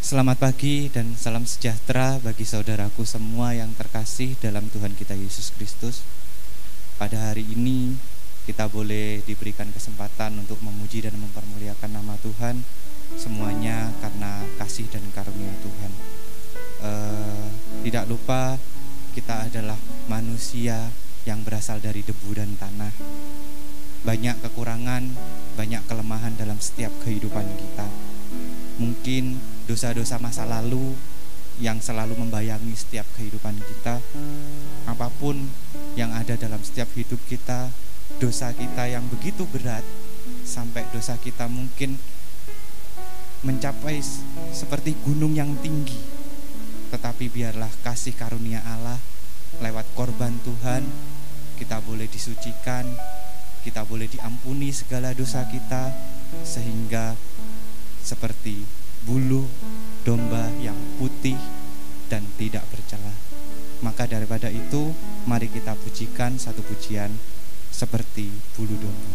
Selamat pagi dan salam sejahtera bagi saudaraku semua yang terkasih dalam Tuhan kita Yesus Kristus. Pada hari ini kita boleh diberikan kesempatan untuk memuji dan mempermuliakan nama Tuhan, semuanya karena kasih dan karunia Tuhan. Tidak lupa kita adalah manusia yang berasal dari debu dan tanah. Banyak kekurangan, banyak kelemahan dalam setiap kehidupan kita. Mungkin dosa-dosa masa lalu yang selalu membayangi setiap kehidupan kita. Apapun yang ada dalam setiap hidup kita, dosa kita yang begitu berat, sampai dosa kita mungkin mencapai seperti gunung yang tinggi. Tetapi biarlah kasih karunia Allah lewat korban Tuhan, kita boleh disucikan, kita boleh diampuni segala dosa kita, sehingga seperti bulu domba yang putih dan tidak bercela. Maka daripada itu, mari kita pujikan satu pujian seperti bulu domba.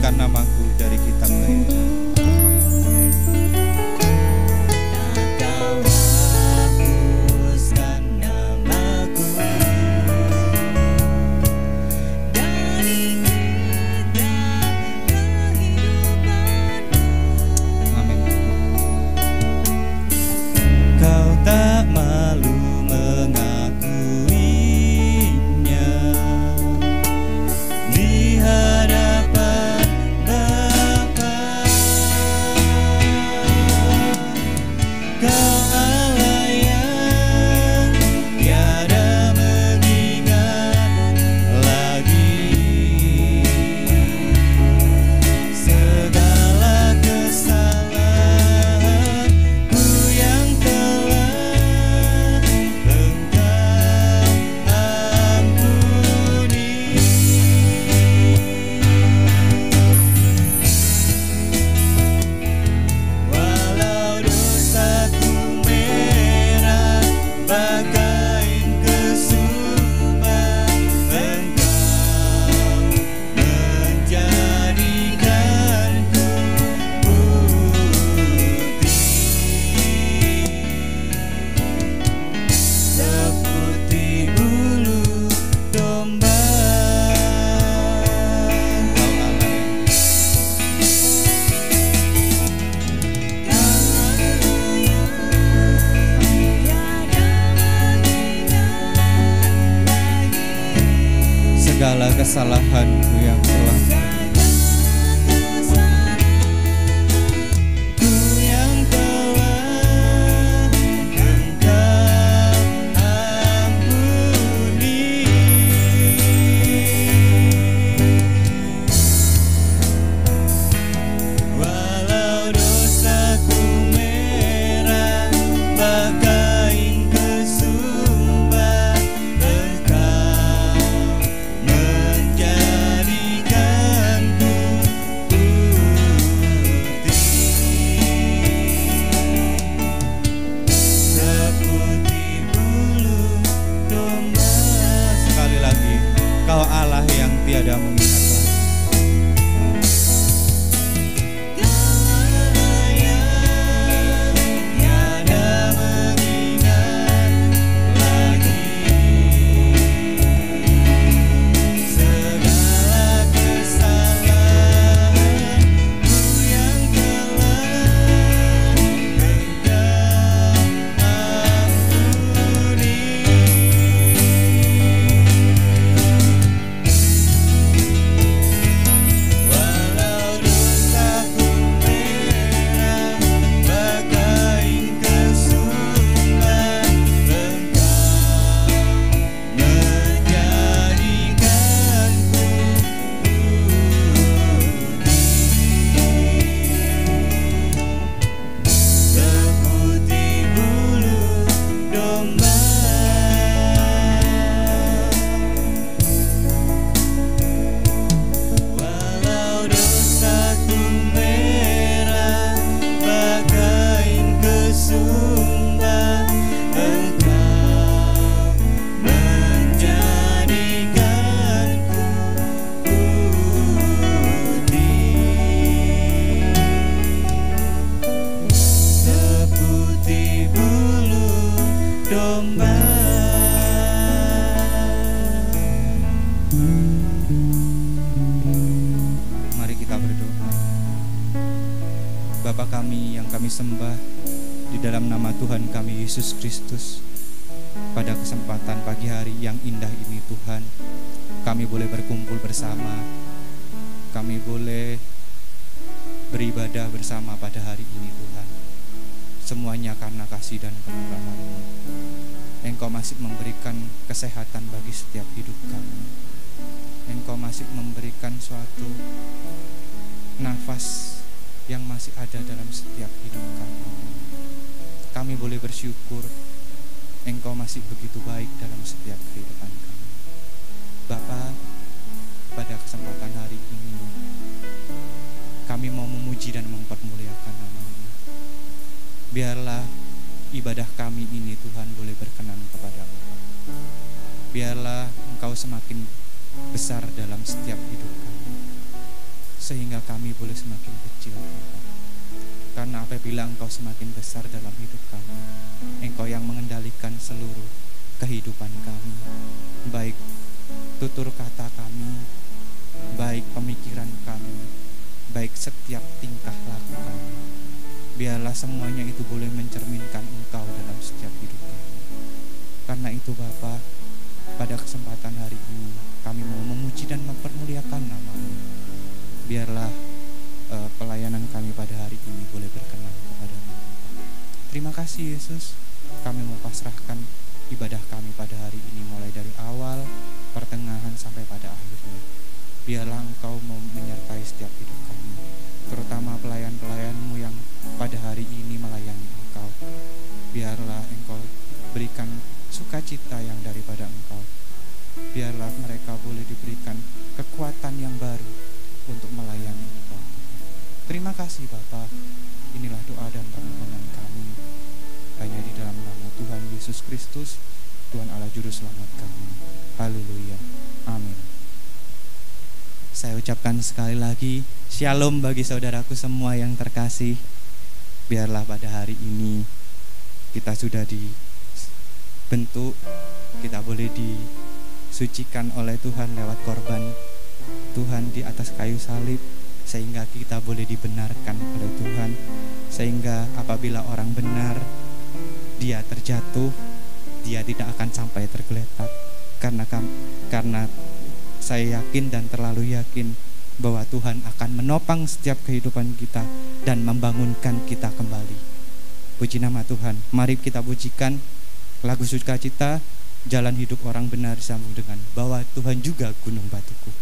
hapuskan namaku dari kitab kehidupan. Segala kesalahanku yang telah tiada mengingat lagi. Bapa kami yang kami sembah di dalam nama Tuhan kami Yesus Kristus, pada kesempatan pagi hari yang indah ini Tuhan, kami boleh berkumpul bersama, kami boleh beribadah bersama pada hari ini Tuhan. Semuanya karena kasih dan kemurahan-Mu. Engkau masih memberikan kesehatan bagi setiap hidup kami. Engkau masih memberikan suatu nafas yang masih ada dalam setiap hidup kami. Kami boleh bersyukur Engkau masih begitu baik dalam setiap kehidupan kami. Bapa, pada kesempatan hari ini kami mau memuji dan mempermuliakan nama-Mu. Biarlah ibadah kami ini Tuhan boleh berkenan kepada Engkau. Biarlah Engkau semakin besar dalam setiap hidup kami. sehingga kami boleh semakin kecil, Tuhan. Karena apabila Engkau semakin besar dalam hidup kami, Engkau yang mengendalikan seluruh kehidupan kami, baik tutur kata kami, baik pemikiran kami, baik setiap tingkah laku kami. Biarlah semuanya itu boleh mencerminkan Engkau dalam setiap hidup kami. Karena itu Bapa, pada kesempatan hari ini kami mau memuji dan mempermuliakan nama-Mu. Biarlah pelayanan kami pada hari ini boleh berkenan kepada-Mu. Terima kasih Yesus. Kami mau pasrahkan ibadah kami pada hari ini, mulai dari awal, pertengahan sampai pada akhirnya. Biarlah Engkau mau menyertai setiap hidup kami, terutama pelayan-pelayan-Mu yang pada hari ini melayani Engkau. Biarlah Engkau berikan sukacita yang daripada Engkau. Biarlah mereka boleh diberikan kekuatan yang baru untuk melayani Engkau. Terima kasih Bapa. Inilah doa dan permohonan kami hanya di dalam nama Tuhan Yesus Kristus, Tuhan Allah Juru Selamat kami. Haleluya. Amin. Saya ucapkan sekali lagi Shalom bagi saudaraku semua yang terkasih. Biarlah pada hari ini kita sudah dibentuk, kita boleh disucikan oleh Tuhan lewat korban Tuhan di atas kayu salib, sehingga kita boleh dibenarkan oleh Tuhan. Sehingga apabila orang benar dia terjatuh, dia tidak akan sampai tergeletak. Karena saya yakin dan terlalu yakin bahwa Tuhan akan menopang setiap kehidupan kita dan membangunkan kita kembali. Puji nama Tuhan. Mari kita pujikan lagu sukacita, jalan hidup orang benar disambung dengan bahwa Tuhan juga gunung batuku.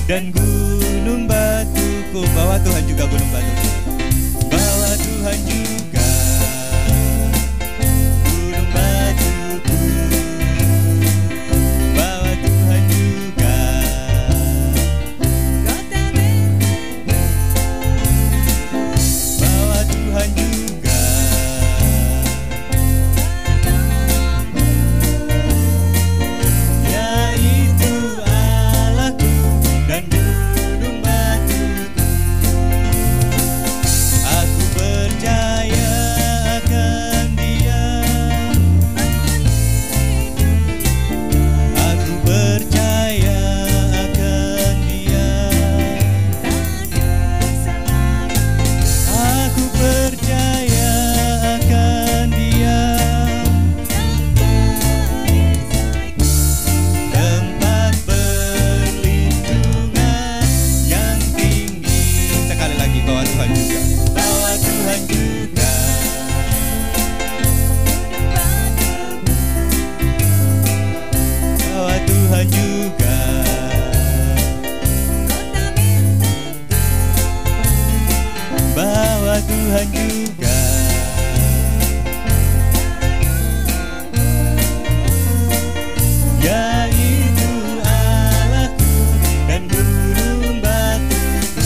Dan gunung batuku, bahwa Tuhan juga gunung batuku, bahwa Tuhan juga gunung batuku, bahwa Tuhan juga bahwa Tuhan juga Tuhan juga. Yaitu Allahku dan gunung batuku.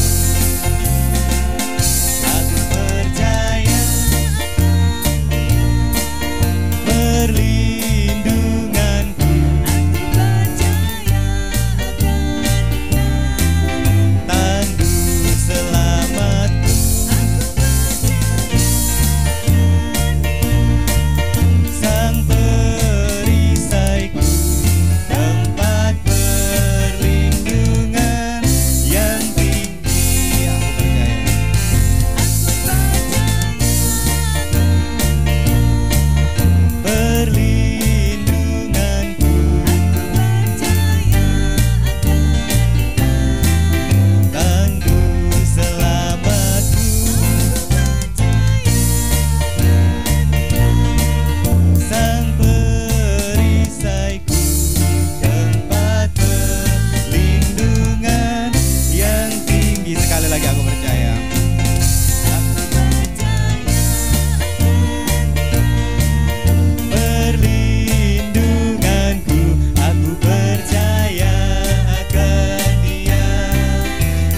Aku percaya perlindunganku. Aku percaya akan Dia. Tangguh selamatku. Sang perisaiku, tempat perlindungan yang tinggi. Aku percaya perlindunganku. Tangguh selamatku. Sang perisaiku, tempat perlindungan yang tinggi. Sekali lagi aku percaya. Perlindunganku, aku percaya akan Dia.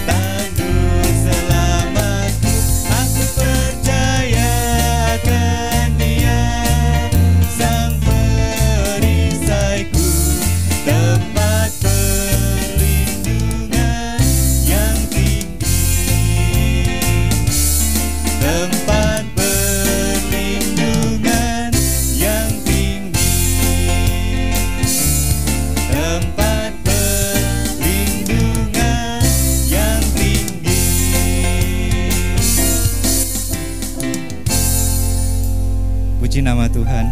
Tangguh selamatku, aku percaya akan Dia. Sang perisaiku, tempat perlindungan yang tinggi. Tempat perlindungan yang tinggi. Tempat perlindungan yang tinggi. Puji nama Tuhan.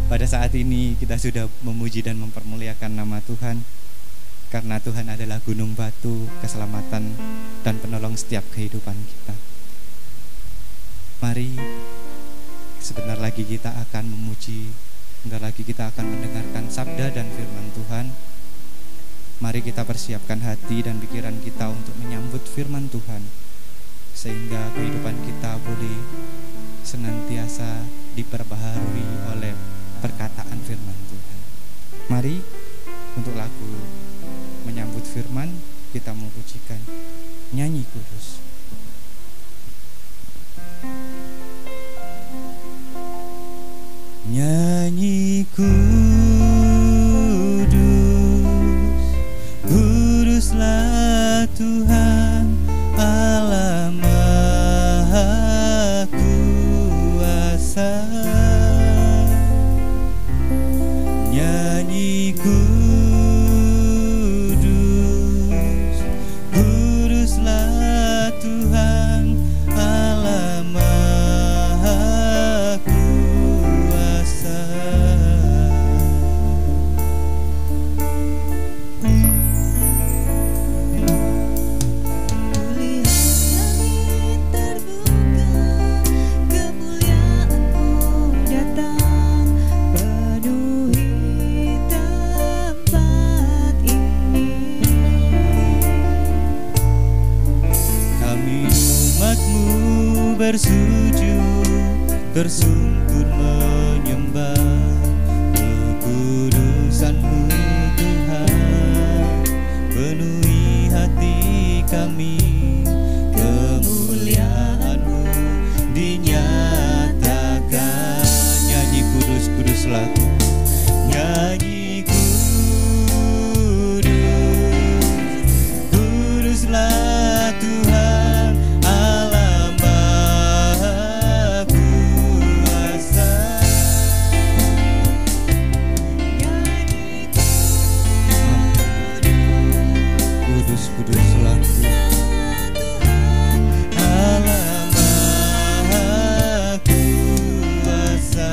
Pada saat ini kita sudah memuji dan mempermuliakan nama Tuhan, karena Tuhan adalah gunung batu, keselamatan dan penolong setiap kehidupan kita. Mari sebentar lagi kita akan memuji, sebentar lagi kita akan mendengarkan sabda dan firman Tuhan. Mari kita persiapkan hati dan pikiran kita untuk menyambut firman Tuhan, sehingga kehidupan kita boleh senantiasa diperbaharui oleh perkataan firman Tuhan. Mari untuk lagu menyambut firman kita memujikan nyanyi kudus. Nyanyi kudus, kuduslah Tuhan Allah Maha Kuasa. Nyanyi kudus, kuduslah Tuhan Allah Maha Kuasa. Bersujud, tersungkur menyembah kekudusan-Mu Tuhan. Penuhi hati kami, kemuliaan-Mu dinyatakan. Nyanyi kudus, kuduslah Tuhan. Nyanyi kudus, kuduslah Tuhan Allah Maha Kuasa. Kudus, kuduslah Tuhan Allah Maha Kuasa.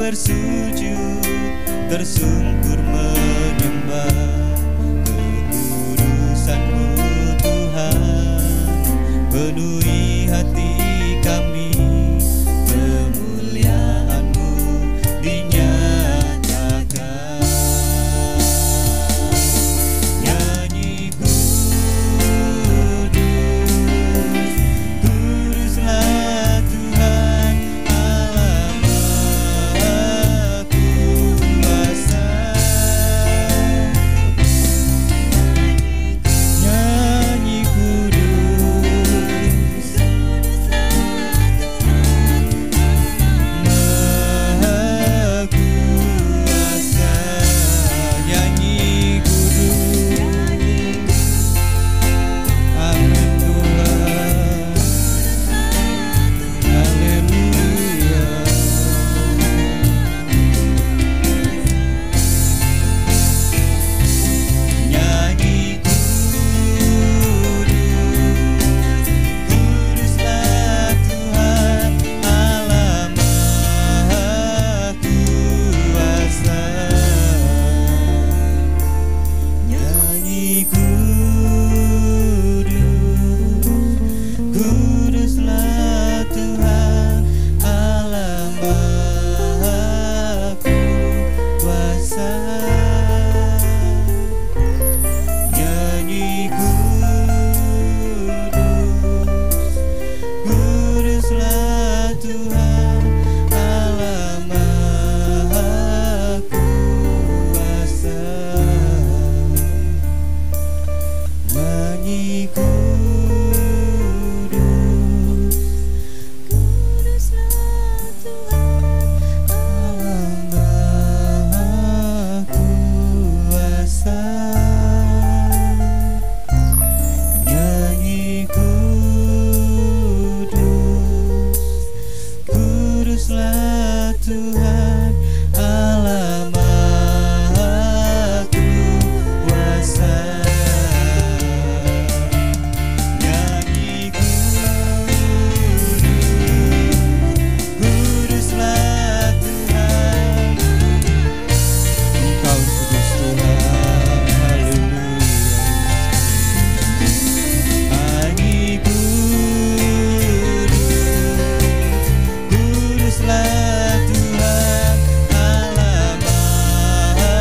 Bersujud, tersungkur menyembah kekudusan-Mu Tuhan. Penuhi hati kami, kemuliaan-Mu dinyatakan. Nyanyi kudus, kuduslah Tuhan Allah Maha Kuasa. Nyanyi kudus, Maha Kuasa. Nyanyi kudus, amin Tuhan, haleluya. Nyanyi kuduslah Tuhan Allah Maha Kuasa. Nyanyi kuduslah Tuhan Allah Maha Kuasa. Nyanyi kuduslah Tuhan Allah Maha Kuasa. Nyanyi kuduslah Tuhan Allah Maha Kuasa. Nyanyi kuduslah Tuhan Allah Maha Kuasa. Nyanyi kuduslah Tuhan, Engkau kudus Tuhan, haleluya. Nyanyi kuduslah Tuhan Allah Maha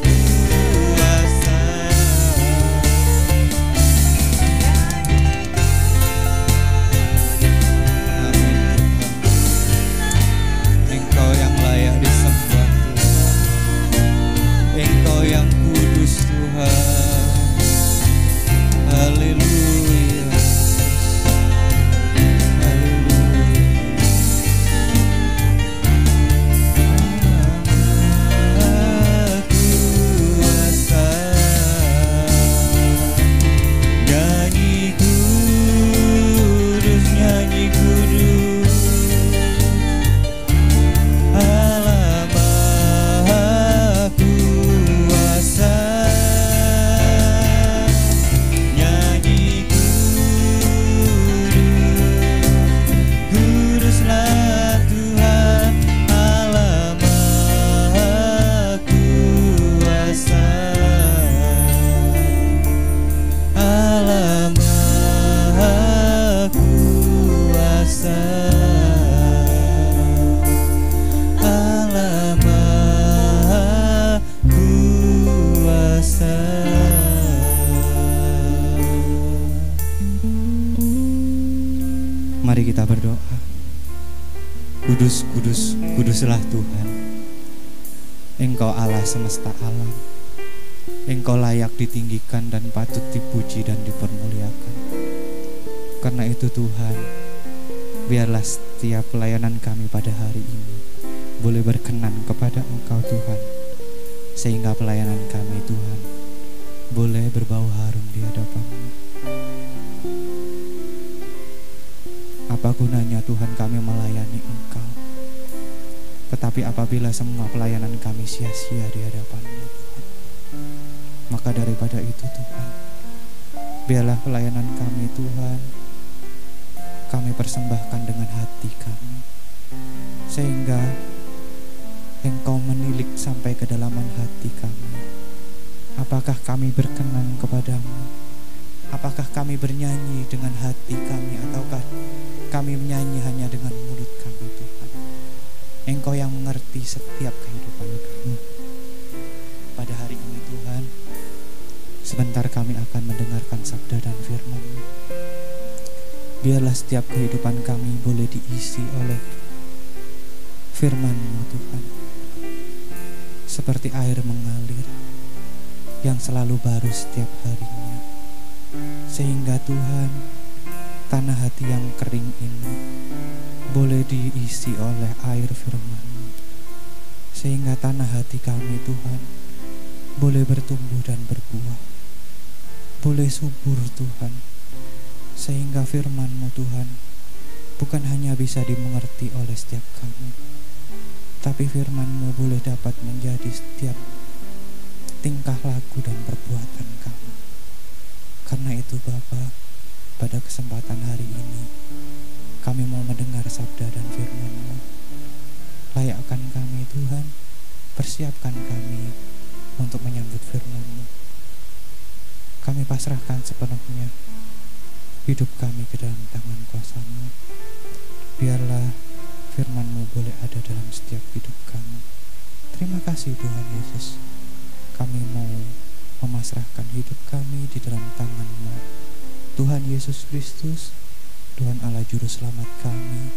Kuasa. Amin Tuhan, Engkau yang layak disembah Tuhan, Engkau yang kudus Tuhan, haleluya, haleluya. Maha Kuasa. Nyanyi kudus Allah Maha Kuasa. Nyanyi kuduslah Tuhan Allah Maha Kuasa. Allah Maha Kuasa. Allah Maha Kuasa. Mari kita berdoa. Kudus, kudus, kuduslah Tuhan. Engkau Allah semesta alam. Engkau layak ditinggikan dan patut dipuji dan dipermuliakan. Karena itu Tuhan, biarlah setiap pelayanan kami pada hari ini boleh berkenan kepada Engkau Tuhan, sehingga pelayanan kami Tuhan boleh berbau harum di hadapan-Mu. Apa gunanya Tuhan kami melayani Engkau, tetapi apabila semua pelayanan kami sia-sia di hadapan-Mu Tuhan, maka daripada itu Tuhan, biarlah pelayanan kami Tuhan kami persembahkan dengan hati kami, sehingga Engkau menilik sampai kedalaman hati kami. Apakah kami berkenan kepadamu? Apakah kami bernyanyi dengan hati kami, ataukah kami menyanyi hanya dengan mulut kami, Tuhan? Engkau yang mengerti setiap kehidupan kami. Pada hari ini Tuhan, sebentar kami akan mendengarkan sabda dan firman-Mu. Biarlah setiap kehidupan kami boleh diisi oleh firman-Mu, Tuhan. Seperti air mengalir yang selalu baru setiap harinya. Sehingga Tuhan, tanah hati yang kering ini boleh diisi oleh air firman-Mu. Sehingga tanah hati kami, Tuhan, boleh bertumbuh dan berbuah, boleh subur, Tuhan. Sehingga firman-Mu, Tuhan, bukan hanya bisa dimengerti oleh setiap kami, tapi firman-Mu boleh dapat menjadi setiap tingkah laku dan perbuatan kami. Karena itu Bapa, pada kesempatan hari ini kami mau mendengar sabda dan firman-Mu. Layakkan kami, Tuhan, persiapkan kami untuk menyambut firman-Mu. Kami pasrahkan sepenuhnya hidup kami ke dalam tangan kuasa-Mu. Biarlah firman-Mu boleh ada dalam setiap hidup kami. Terima kasih Tuhan Yesus. Kami mau memasrahkan hidup kami di dalam tangan-Mu. Tuhan Yesus Kristus, Tuhan Allah Juru Selamat kami,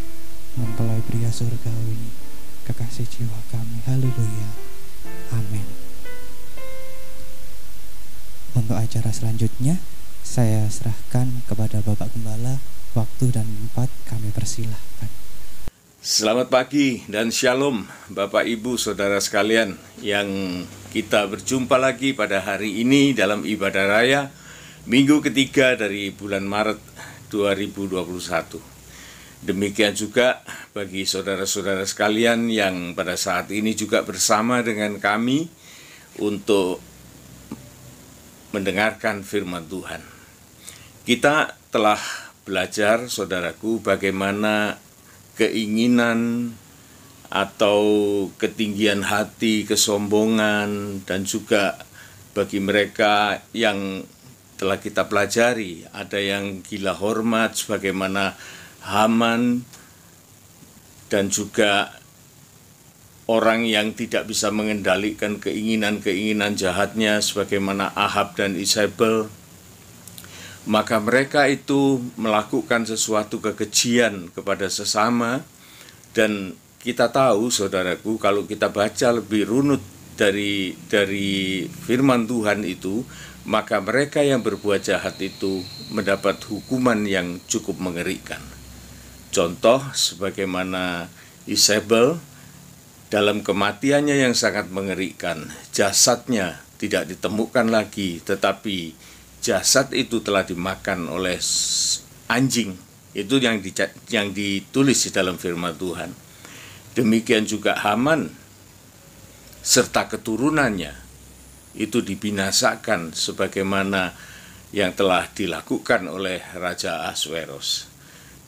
mempelai pria surgawi, kekasih jiwa kami. Haleluya. Amin. Untuk acara selanjutnya, saya serahkan kepada Bapak Gembala. Waktu dan tempat kami persilahkan. Selamat pagi dan shalom Bapak Ibu Saudara sekalian, yang kita berjumpa lagi pada hari ini dalam ibadah raya minggu ketiga dari bulan Maret 2021. Demikian juga bagi saudara-saudara sekalian yang pada saat ini juga bersama dengan kami untuk mendengarkan firman Tuhan. Kita telah belajar, saudaraku, bagaimana keinginan atau ketinggian hati, kesombongan, dan juga bagi mereka yang telah kita pelajari, ada yang gila hormat sebagaimana Haman, dan juga orang yang tidak bisa mengendalikan keinginan-keinginan jahatnya sebagaimana Ahab dan Isabel. Maka mereka itu melakukan sesuatu kekejian kepada sesama. Dan kita tahu, saudaraku, kalau kita baca lebih runut dari firman Tuhan itu, maka mereka yang berbuat jahat itu mendapat hukuman yang cukup mengerikan. Contoh sebagaimana Isabel, dalam kematiannya yang sangat mengerikan, jasadnya tidak ditemukan lagi, tetapi jasad itu telah dimakan oleh anjing. Itu yang ditulis di dalam firman Tuhan. Demikian juga Haman serta keturunannya itu dibinasakan sebagaimana yang telah dilakukan oleh Raja Ahasveros.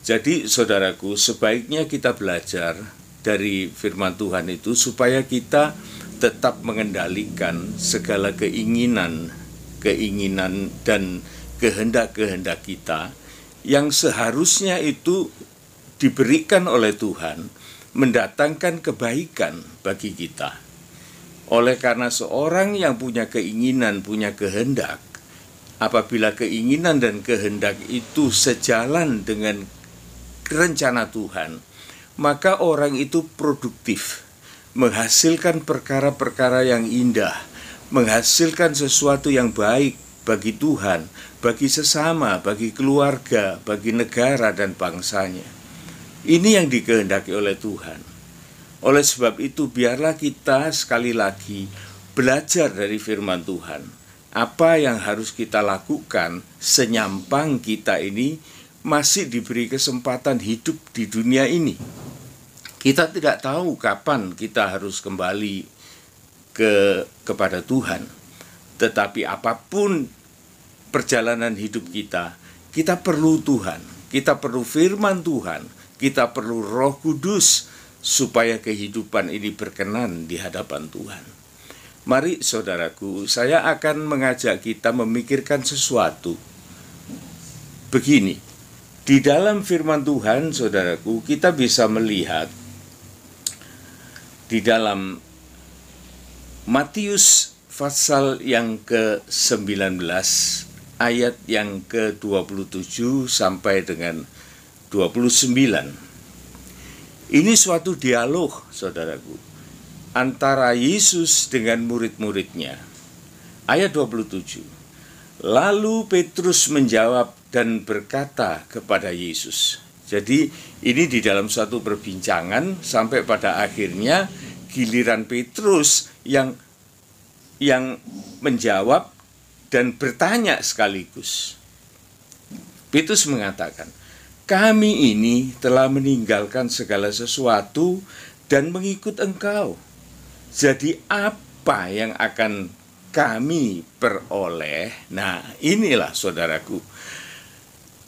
Jadi saudaraku, sebaiknya kita belajar dari firman Tuhan itu supaya kita tetap mengendalikan segala keinginan dan kehendak-kehendak kita yang seharusnya itu diberikan oleh Tuhan, mendatangkan kebaikan bagi kita. Oleh karena seorang yang punya keinginan, punya kehendak, apabila keinginan dan kehendak itu sejalan dengan rencana Tuhan, maka orang itu produktif, menghasilkan perkara-perkara yang indah, menghasilkan sesuatu yang baik bagi Tuhan, bagi sesama, bagi keluarga, bagi negara dan bangsanya. Ini yang dikehendaki oleh Tuhan. Oleh sebab itu, biarlah kita sekali lagi belajar dari firman Tuhan. Apa yang harus kita lakukan senyampang kita ini masih diberi kesempatan hidup di dunia ini. Kita tidak tahu kapan kita harus kembali kepada Tuhan. Tetapi apapun perjalanan hidup kita perlu Tuhan, kita perlu firman Tuhan, kita perlu Roh Kudus supaya kehidupan ini berkenan di hadapan Tuhan. Mari saudaraku, saya akan mengajak kita memikirkan sesuatu. Begini, di dalam firman Tuhan, saudaraku, kita bisa melihat di dalam Matius pasal yang ke-19 ayat yang ke-27 sampai dengan 29. Ini suatu dialog, saudaraku, antara Yesus dengan murid-muridnya. Ayat 27. Lalu Petrus menjawab dan berkata kepada Yesus. Jadi ini di dalam suatu perbincangan sampai pada akhirnya giliran Petrus yang menjawab dan bertanya sekaligus. Petrus mengatakan, kami ini telah meninggalkan segala sesuatu dan mengikut Engkau. Jadi apa yang akan kami peroleh? Nah, inilah saudaraku.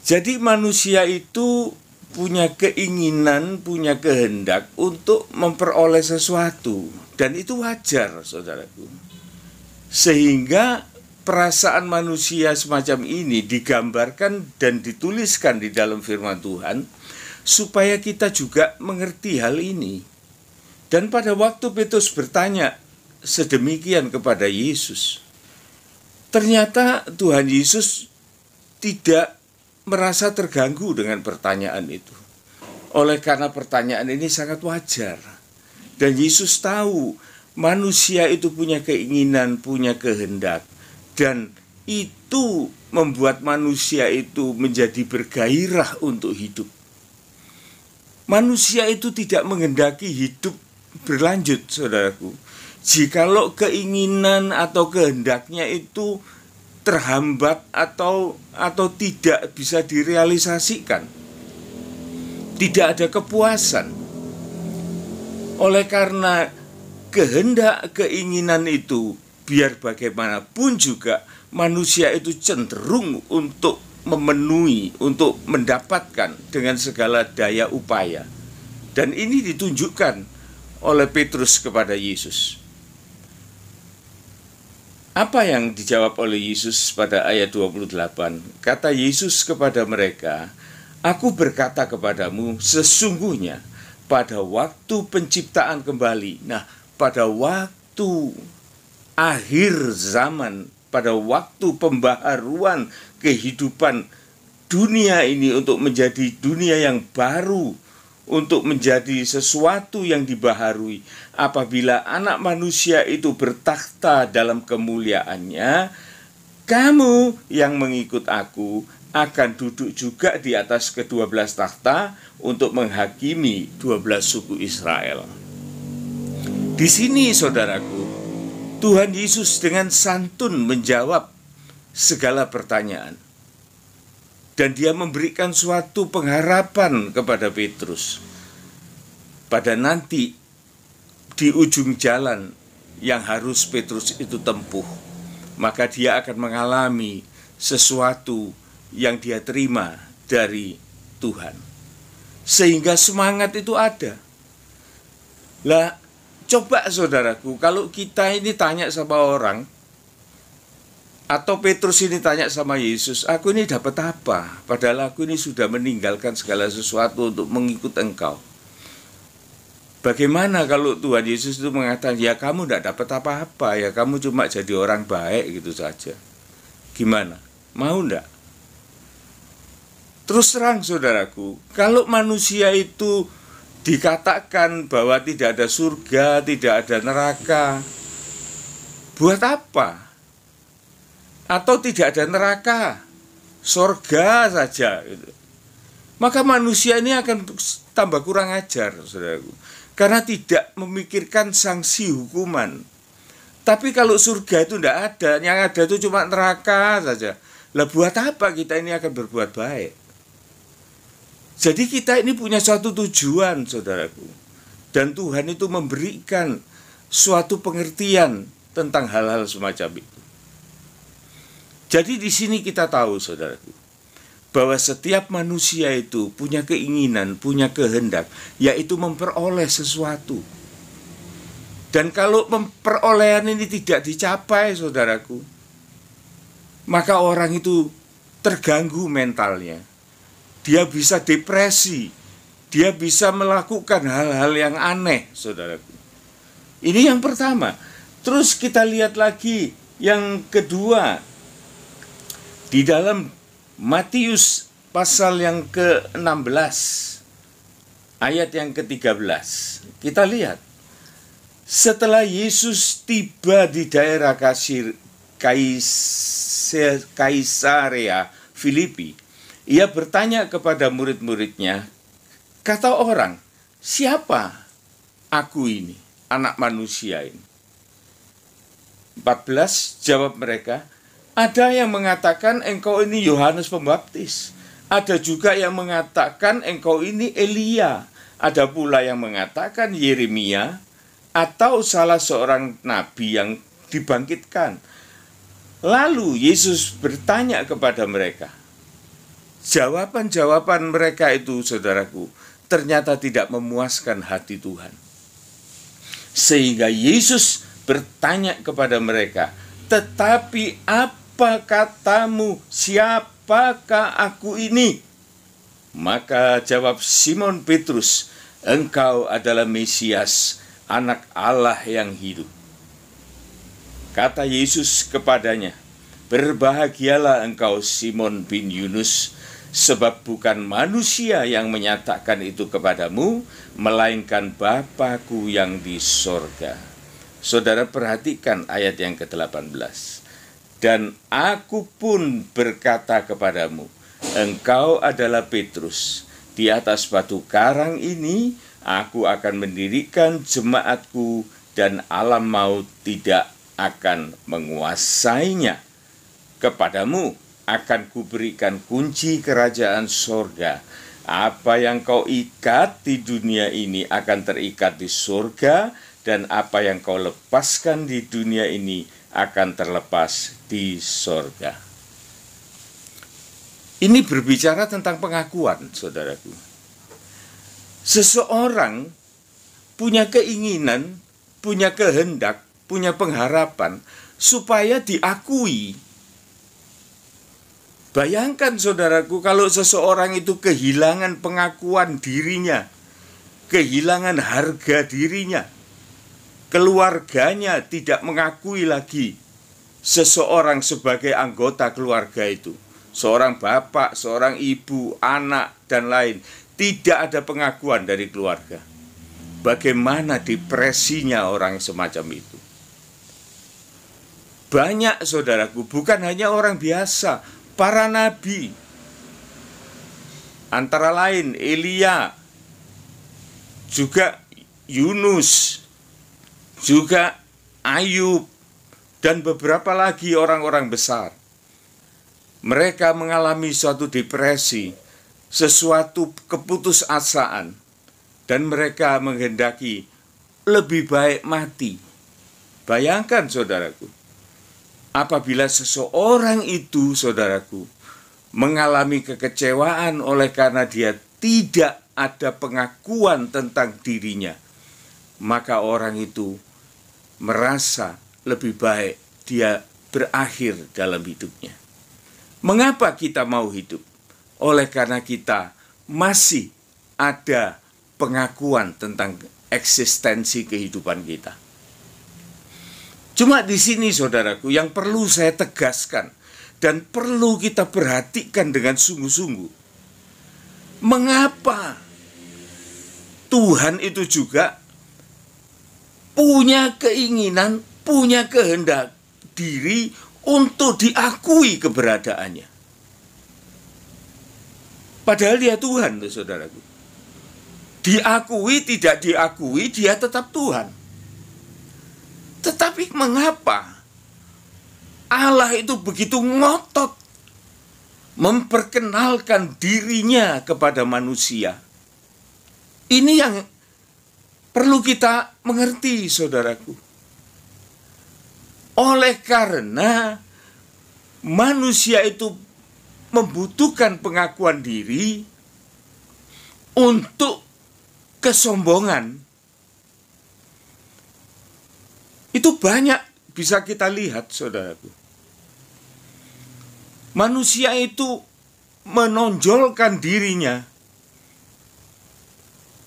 Jadi manusia itu punya keinginan, punya kehendak untuk memperoleh sesuatu. Dan itu wajar, saudaraku. Sehingga perasaan manusia semacam ini digambarkan dan dituliskan di dalam firman Tuhan supaya kita juga mengerti hal ini. Dan pada waktu Petrus bertanya sedemikian kepada Yesus, ternyata Tuhan Yesus tidak merasa terganggu dengan pertanyaan itu. Oleh karena pertanyaan ini sangat wajar. Dan Yesus tahu manusia itu punya keinginan, punya kehendak. Dan itu membuat manusia itu menjadi bergairah untuk hidup. Manusia itu tidak menghendaki hidup berlanjut, saudaraku. Jikalau keinginan atau kehendaknya itu terhambat atau tidak bisa direalisasikan, tidak ada kepuasan. Oleh karena kehendak keinginan itu, biar bagaimanapun juga manusia itu cenderung untuk memenuhi, untuk mendapatkan dengan segala daya upaya. Dan ini ditunjukkan oleh Petrus kepada Yesus. Apa yang dijawab oleh Yesus pada ayat 28? Kata Yesus kepada mereka, aku berkata kepadamu, sesungguhnya pada waktu penciptaan kembali, nah pada waktu akhir zaman, pada waktu pembaharuan kehidupan dunia ini untuk menjadi dunia yang baru, untuk menjadi sesuatu yang dibaharui. Apabila anak manusia itu bertakhta dalam kemuliaannya, kamu yang mengikut aku akan duduk juga di atas ke-12 takhta untuk menghakimi 12 suku Israel. Di sini, saudaraku, Tuhan Yesus dengan santun menjawab segala pertanyaan. Dan dia memberikan suatu pengharapan kepada Petrus. Pada nanti di ujung jalan yang harus Petrus itu tempuh, maka dia akan mengalami sesuatu yang dia terima dari Tuhan. Sehingga semangat itu ada. Lah, coba saudaraku, kalau kita ini tanya sama orang, atau Petrus ini tanya sama Yesus, aku ini dapat apa? Padahal aku ini sudah meninggalkan segala sesuatu untuk mengikut Engkau. Bagaimana kalau Tuhan Yesus itu mengatakan, ya kamu tidak dapat apa-apa, ya kamu cuma jadi orang baik gitu saja. Gimana? Mau enggak? Terus terang saudaraku, kalau manusia itu dikatakan bahwa tidak ada surga, tidak ada neraka, buat apa? Atau tidak ada neraka, surga saja gitu. Maka manusia ini akan tambah kurang ajar, saudaraku, karena tidak memikirkan sanksi hukuman. Tapi kalau surga itu tidak ada, yang ada itu cuma neraka saja. Lah buat apa kita ini akan berbuat baik? Jadi kita ini punya suatu tujuan, saudaraku. Dan Tuhan itu memberikan suatu pengertian tentang hal-hal semacam itu. Jadi di sini kita tahu, saudaraku, bahwa setiap manusia itu punya keinginan, punya kehendak, yaitu memperoleh sesuatu. Dan kalau perolehan ini tidak dicapai, saudaraku, maka orang itu terganggu mentalnya. Dia bisa depresi, dia bisa melakukan hal-hal yang aneh, saudaraku. Ini yang pertama. Terus kita lihat lagi yang kedua. Di dalam Matius pasal yang ke-16, ayat yang ke-13, kita lihat. Setelah Yesus tiba di daerah Kaisarea Filipi, ia bertanya kepada murid-muridnya, kata orang, siapa aku ini, anak manusia ini? 14, jawab mereka, ada yang mengatakan engkau ini Yohanes Pembaptis, ada juga yang mengatakan engkau ini Elia, ada pula yang mengatakan Yeremia, atau salah seorang nabi yang dibangkitkan. Lalu Yesus bertanya kepada mereka. Jawaban-jawaban mereka itu, saudaraku, ternyata tidak memuaskan hati Tuhan. Sehingga Yesus bertanya kepada mereka, tetapi apa katamu, siapakah aku ini? Maka jawab Simon Petrus, engkau adalah Mesias, anak Allah yang hidup. Kata Yesus kepadanya, berbahagialah engkau Simon bin Yunus, sebab bukan manusia yang menyatakan itu kepadamu, melainkan Bapa-Ku yang di sorga. Saudara perhatikan ayat yang ke-18. Dan aku pun berkata kepadamu, engkau adalah Petrus, di atas batu karang ini aku akan mendirikan jemaatku, dan alam maut tidak akan menguasainya. Kepadamu akan kuberikan kunci kerajaan sorga. Apa yang kau ikat di dunia ini akan terikat di sorga, dan apa yang kau lepaskan di dunia ini akan terlepas di sorga. Ini berbicara tentang pengakuan, saudaraku. Seseorang punya keinginan, punya kehendak, punya pengharapan supaya diakui. Bayangkan, saudaraku, kalau seseorang itu kehilangan pengakuan dirinya, kehilangan harga dirinya, keluarganya tidak mengakui lagi seseorang sebagai anggota keluarga itu. Seorang bapak, seorang ibu, anak, dan lain. Tidak ada pengakuan dari keluarga. Bagaimana depresinya orang semacam itu? Banyak, saudaraku, bukan hanya orang biasa, para nabi. Antara lain Elia, juga Yunus, juga Ayub, dan beberapa lagi orang-orang besar. Mereka mengalami suatu depresi, sesuatu keputusasaan, dan mereka menghendaki lebih baik mati. Bayangkan, saudaraku, apabila seseorang itu, saudaraku, mengalami kekecewaan oleh karena dia tidak ada pengakuan tentang dirinya, maka orang itu merasa lebih baik dia berakhir dalam hidupnya. Mengapa kita mau hidup? Oleh karena kita masih ada pengakuan tentang eksistensi kehidupan kita. Cuma di sini, saudaraku, yang perlu saya tegaskan dan perlu kita perhatikan dengan sungguh-sungguh. Mengapa Tuhan itu juga punya keinginan, punya kehendak diri untuk diakui keberadaannya. Padahal dia Tuhan, saudaraku. Diakui, tidak diakui, dia tetap Tuhan. Tetapi mengapa Allah itu begitu ngotot memperkenalkan dirinya kepada manusia? Ini yang perlu kita mengerti, saudaraku. Oleh karena manusia itu membutuhkan pengakuan diri untuk kesombongan. Itu banyak bisa kita lihat, saudaraku. Manusia itu menonjolkan dirinya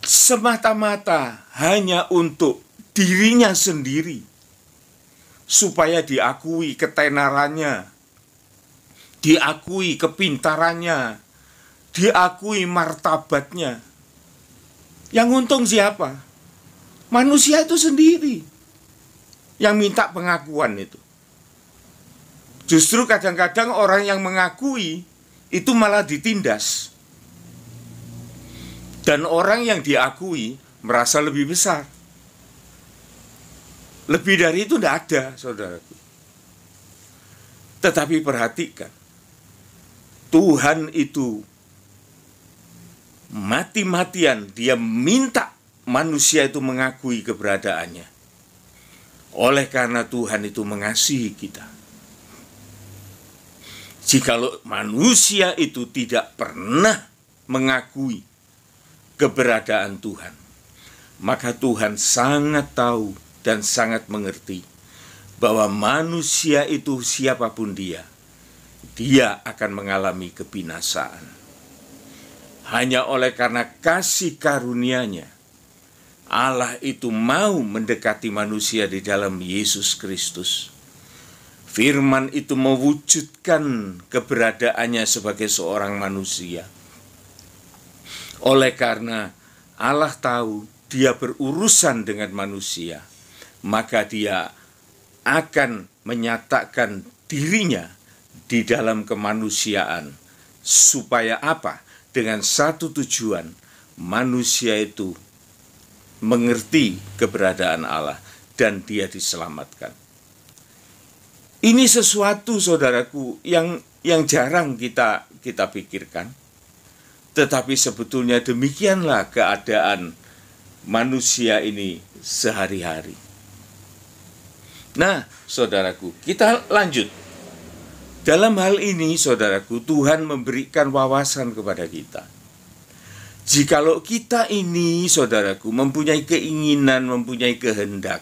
semata-mata hanya untuk dirinya sendiri, supaya diakui ketenarannya, diakui kepintarannya, diakui martabatnya. Yang untung siapa? Manusia itu sendiri yang minta pengakuan itu. Justru kadang-kadang orang yang mengakui itu malah ditindas. Dan orang yang diakui merasa lebih besar. Lebih dari itu tidak ada, saudaraku. Tetapi perhatikan, Tuhan itu mati-matian dia minta manusia itu mengakui keberadaannya. Oleh karena Tuhan itu mengasihi kita. Jikalau manusia itu tidak pernah mengakui keberadaan Tuhan, maka Tuhan sangat tahu dan sangat mengerti bahwa manusia itu siapapun dia akan mengalami kebinasaan. Hanya oleh karena kasih karunia-Nya, Allah itu mau mendekati manusia di dalam Yesus Kristus. Firman itu mewujudkan keberadaannya sebagai seorang manusia. Oleh karena Allah tahu dia berurusan dengan manusia, maka dia akan menyatakan dirinya di dalam kemanusiaan. Supaya apa? Dengan satu tujuan, manusia itu mengerti keberadaan Allah dan dia diselamatkan. Ini sesuatu, saudaraku, yang jarang kita pikirkan. Tetapi sebetulnya demikianlah keadaan manusia ini sehari-hari. Nah, saudaraku, kita lanjut. Dalam hal ini, saudaraku, Tuhan memberikan wawasan kepada kita. Jikalau kita ini, saudaraku, mempunyai keinginan, mempunyai kehendak,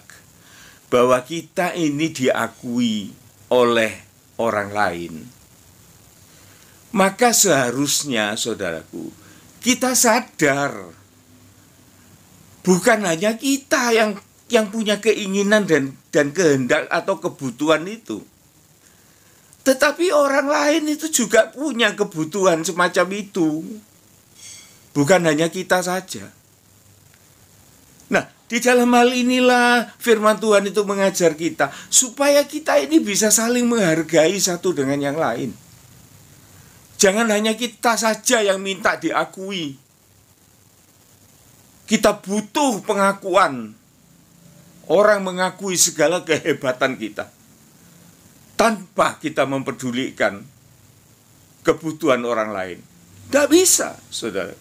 bahwa kita ini diakui oleh orang lain, maka seharusnya, saudaraku, kita sadar, bukan hanya kita yang punya keinginan dan kehendak atau kebutuhan itu, tetapi orang lain itu juga punya kebutuhan semacam itu. Bukan hanya kita saja. Nah, di dalam hal inilah firman Tuhan itu mengajar kita, supaya kita ini bisa saling menghargai satu dengan yang lain. Jangan hanya kita saja yang minta diakui. Kita butuh pengakuan. Orang mengakui segala kehebatan kita, tanpa kita mempedulikan kebutuhan orang lain. Tidak bisa, saudara.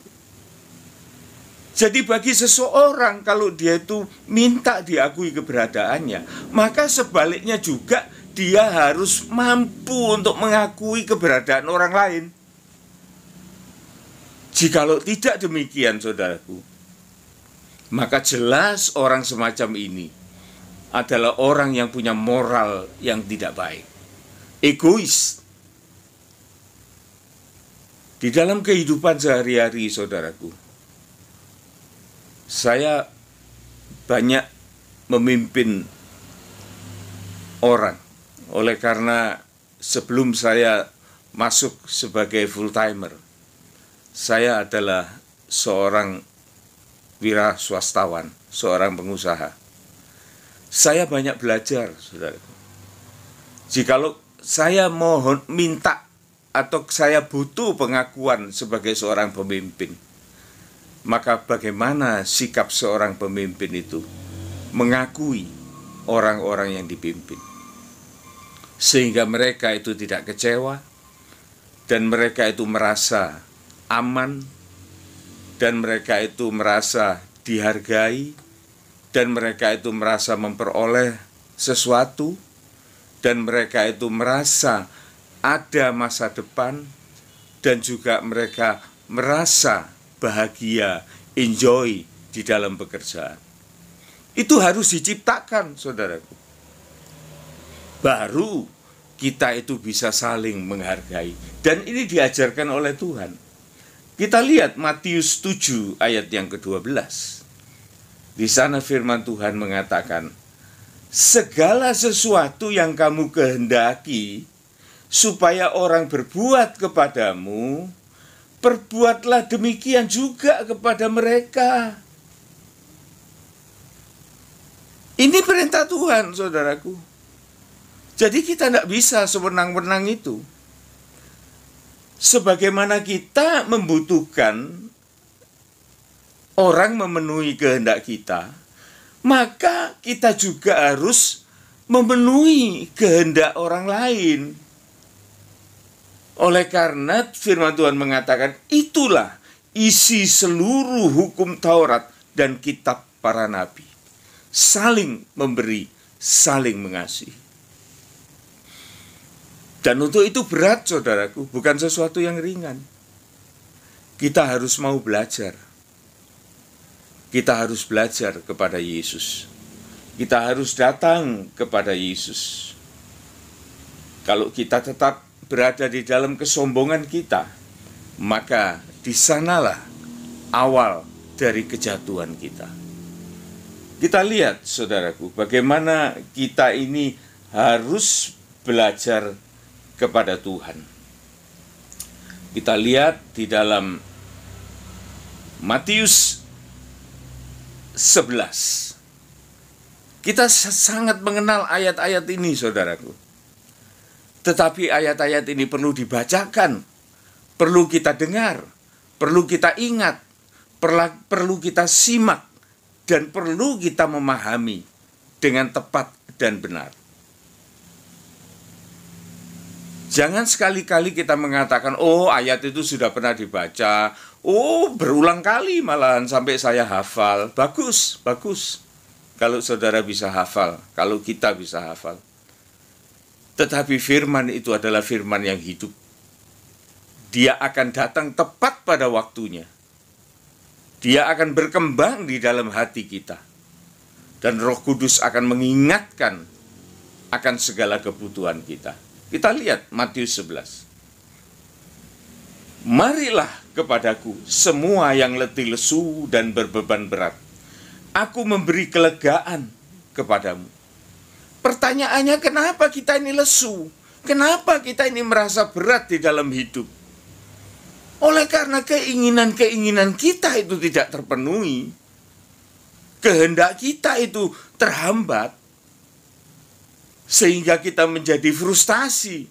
Jadi bagi seseorang kalau dia itu minta diakui keberadaannya, maka sebaliknya juga dia harus mampu untuk mengakui keberadaan orang lain. Jikalau tidak demikian, saudaraku, maka jelas orang semacam ini adalah orang yang punya moral yang tidak baik, egois. Di dalam kehidupan sehari-hari, saudaraku, saya banyak memimpin orang. Oleh karena sebelum saya masuk sebagai full-timer, saya adalah seorang wira swastawan, seorang pengusaha. Saya banyak belajar, saudara. Jikalau saya minta atau saya butuh pengakuan sebagai seorang pemimpin, maka bagaimana sikap seorang pemimpin itu mengakui orang-orang yang dipimpin, sehingga mereka itu tidak kecewa dan mereka itu merasa aman dan mereka itu merasa dihargai dan mereka itu merasa memperoleh sesuatu dan mereka itu merasa ada masa depan dan juga mereka merasa bahagia, enjoy di dalam pekerjaan. Itu harus diciptakan, saudaraku. Baru kita itu bisa saling menghargai. Dan ini diajarkan oleh Tuhan. Kita lihat Matius 7 ayat yang ke-12. Di sana firman Tuhan mengatakan, segala sesuatu yang kamu kehendaki supaya orang berbuat kepadamu, perbuatlah demikian juga kepada mereka. Ini perintah Tuhan, saudaraku. Jadi kita tidak bisa sewenang-wenang itu. Sebagaimana kita membutuhkan orang memenuhi kehendak kita, maka kita juga harus memenuhi kehendak orang lain. Oleh karena firman Tuhan mengatakan, itulah isi seluruh hukum Taurat dan kitab para nabi. Saling memberi, saling mengasihi. Dan untuk itu berat, saudaraku, bukan sesuatu yang ringan. Kita harus mau belajar. Kita harus belajar kepada Yesus. Kita harus datang kepada Yesus. Kalau kita tetap berada di dalam kesombongan kita, maka di sanalah awal dari kejatuhan kita. Kita lihat, saudaraku, bagaimana kita ini harus belajar kepada Tuhan. Kita lihat di dalam Matius 11. Kita sangat mengenal ayat-ayat ini, saudaraku. Tetapi ayat-ayat ini perlu dibacakan, perlu kita dengar, perlu kita ingat, perlu kita simak, dan perlu kita memahami dengan tepat dan benar. Jangan sekali-kali kita mengatakan, oh ayat itu sudah pernah dibaca, oh berulang kali malahan sampai saya hafal. Bagus, bagus. Kalau saudara bisa hafal, kalau kita bisa hafal. Tetapi firman itu adalah firman yang hidup. Dia akan datang tepat pada waktunya. Dia akan berkembang di dalam hati kita. Dan Roh Kudus akan mengingatkan akan segala kebutuhan kita. Kita lihat Matius 11. Marilah kepadaku semua yang letih lesu dan berbeban berat. Aku memberi kelegaan kepadamu. Pertanyaannya, kenapa kita ini lesu? Kenapa kita ini merasa berat di dalam hidup? Oleh karena keinginan-keinginan kita itu tidak terpenuhi. Kehendak kita itu terhambat. Sehingga kita menjadi frustasi.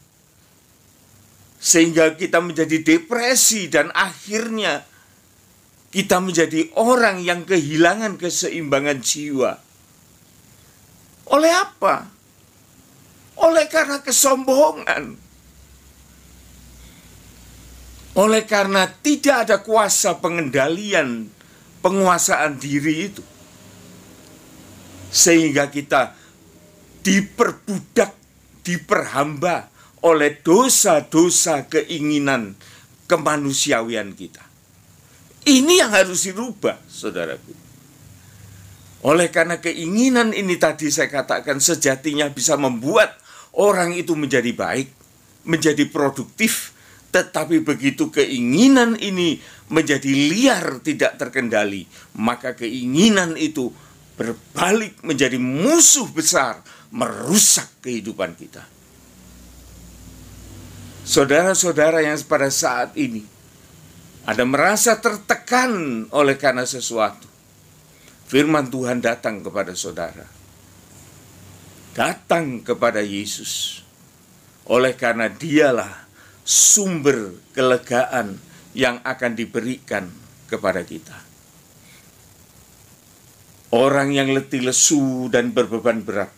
Sehingga kita menjadi depresi. Dan akhirnya kita menjadi orang yang kehilangan keseimbangan jiwa. Oleh apa? Oleh karena kesombongan. Oleh karena tidak ada kuasa pengendalian, penguasaan diri itu. Sehingga kita diperbudak, diperhamba oleh dosa-dosa keinginan kemanusiawian kita. Ini yang harus dirubah, saudaraku. Oleh karena keinginan ini tadi saya katakan sejatinya bisa membuat orang itu menjadi baik, menjadi produktif. Tetapi begitu keinginan ini menjadi liar, tidak terkendali, maka keinginan itu berbalik menjadi musuh besar, merusak kehidupan kita. Saudara-saudara yang pada saat ini ada merasa tertekan oleh karena sesuatu, firman Tuhan datang kepada saudara. Datang kepada Yesus. Oleh karena dialah sumber kelegaan yang akan diberikan kepada kita. Orang yang letih lesu dan berbeban berat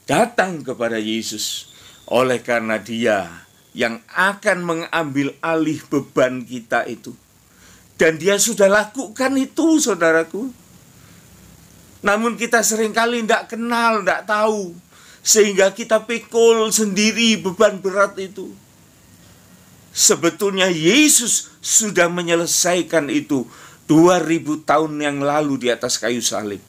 datang kepada Yesus. Oleh karena Dia yang akan mengambil alih beban kita itu. Dan Dia sudah lakukan itu, saudaraku. Namun kita seringkali tidak kenal, tidak tahu. Sehingga kita pikul sendiri beban berat itu. Sebetulnya Yesus sudah menyelesaikan itu 2000 tahun yang lalu di atas kayu salib.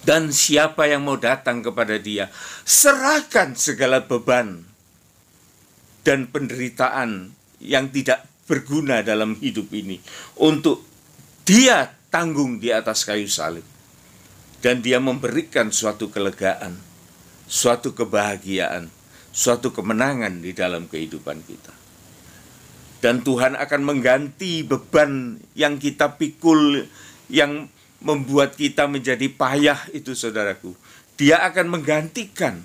Dan siapa yang mau datang kepada Dia, serahkan segala beban dan penderitaan yang tidak berguna dalam hidup ini untuk Dia tanggung di atas kayu salib. Dan Dia memberikan suatu kelegaan, suatu kebahagiaan, suatu kemenangan di dalam kehidupan kita. Dan Tuhan akan mengganti beban yang kita pikul, yang membuat kita menjadi payah itu, saudaraku. Dia akan menggantikan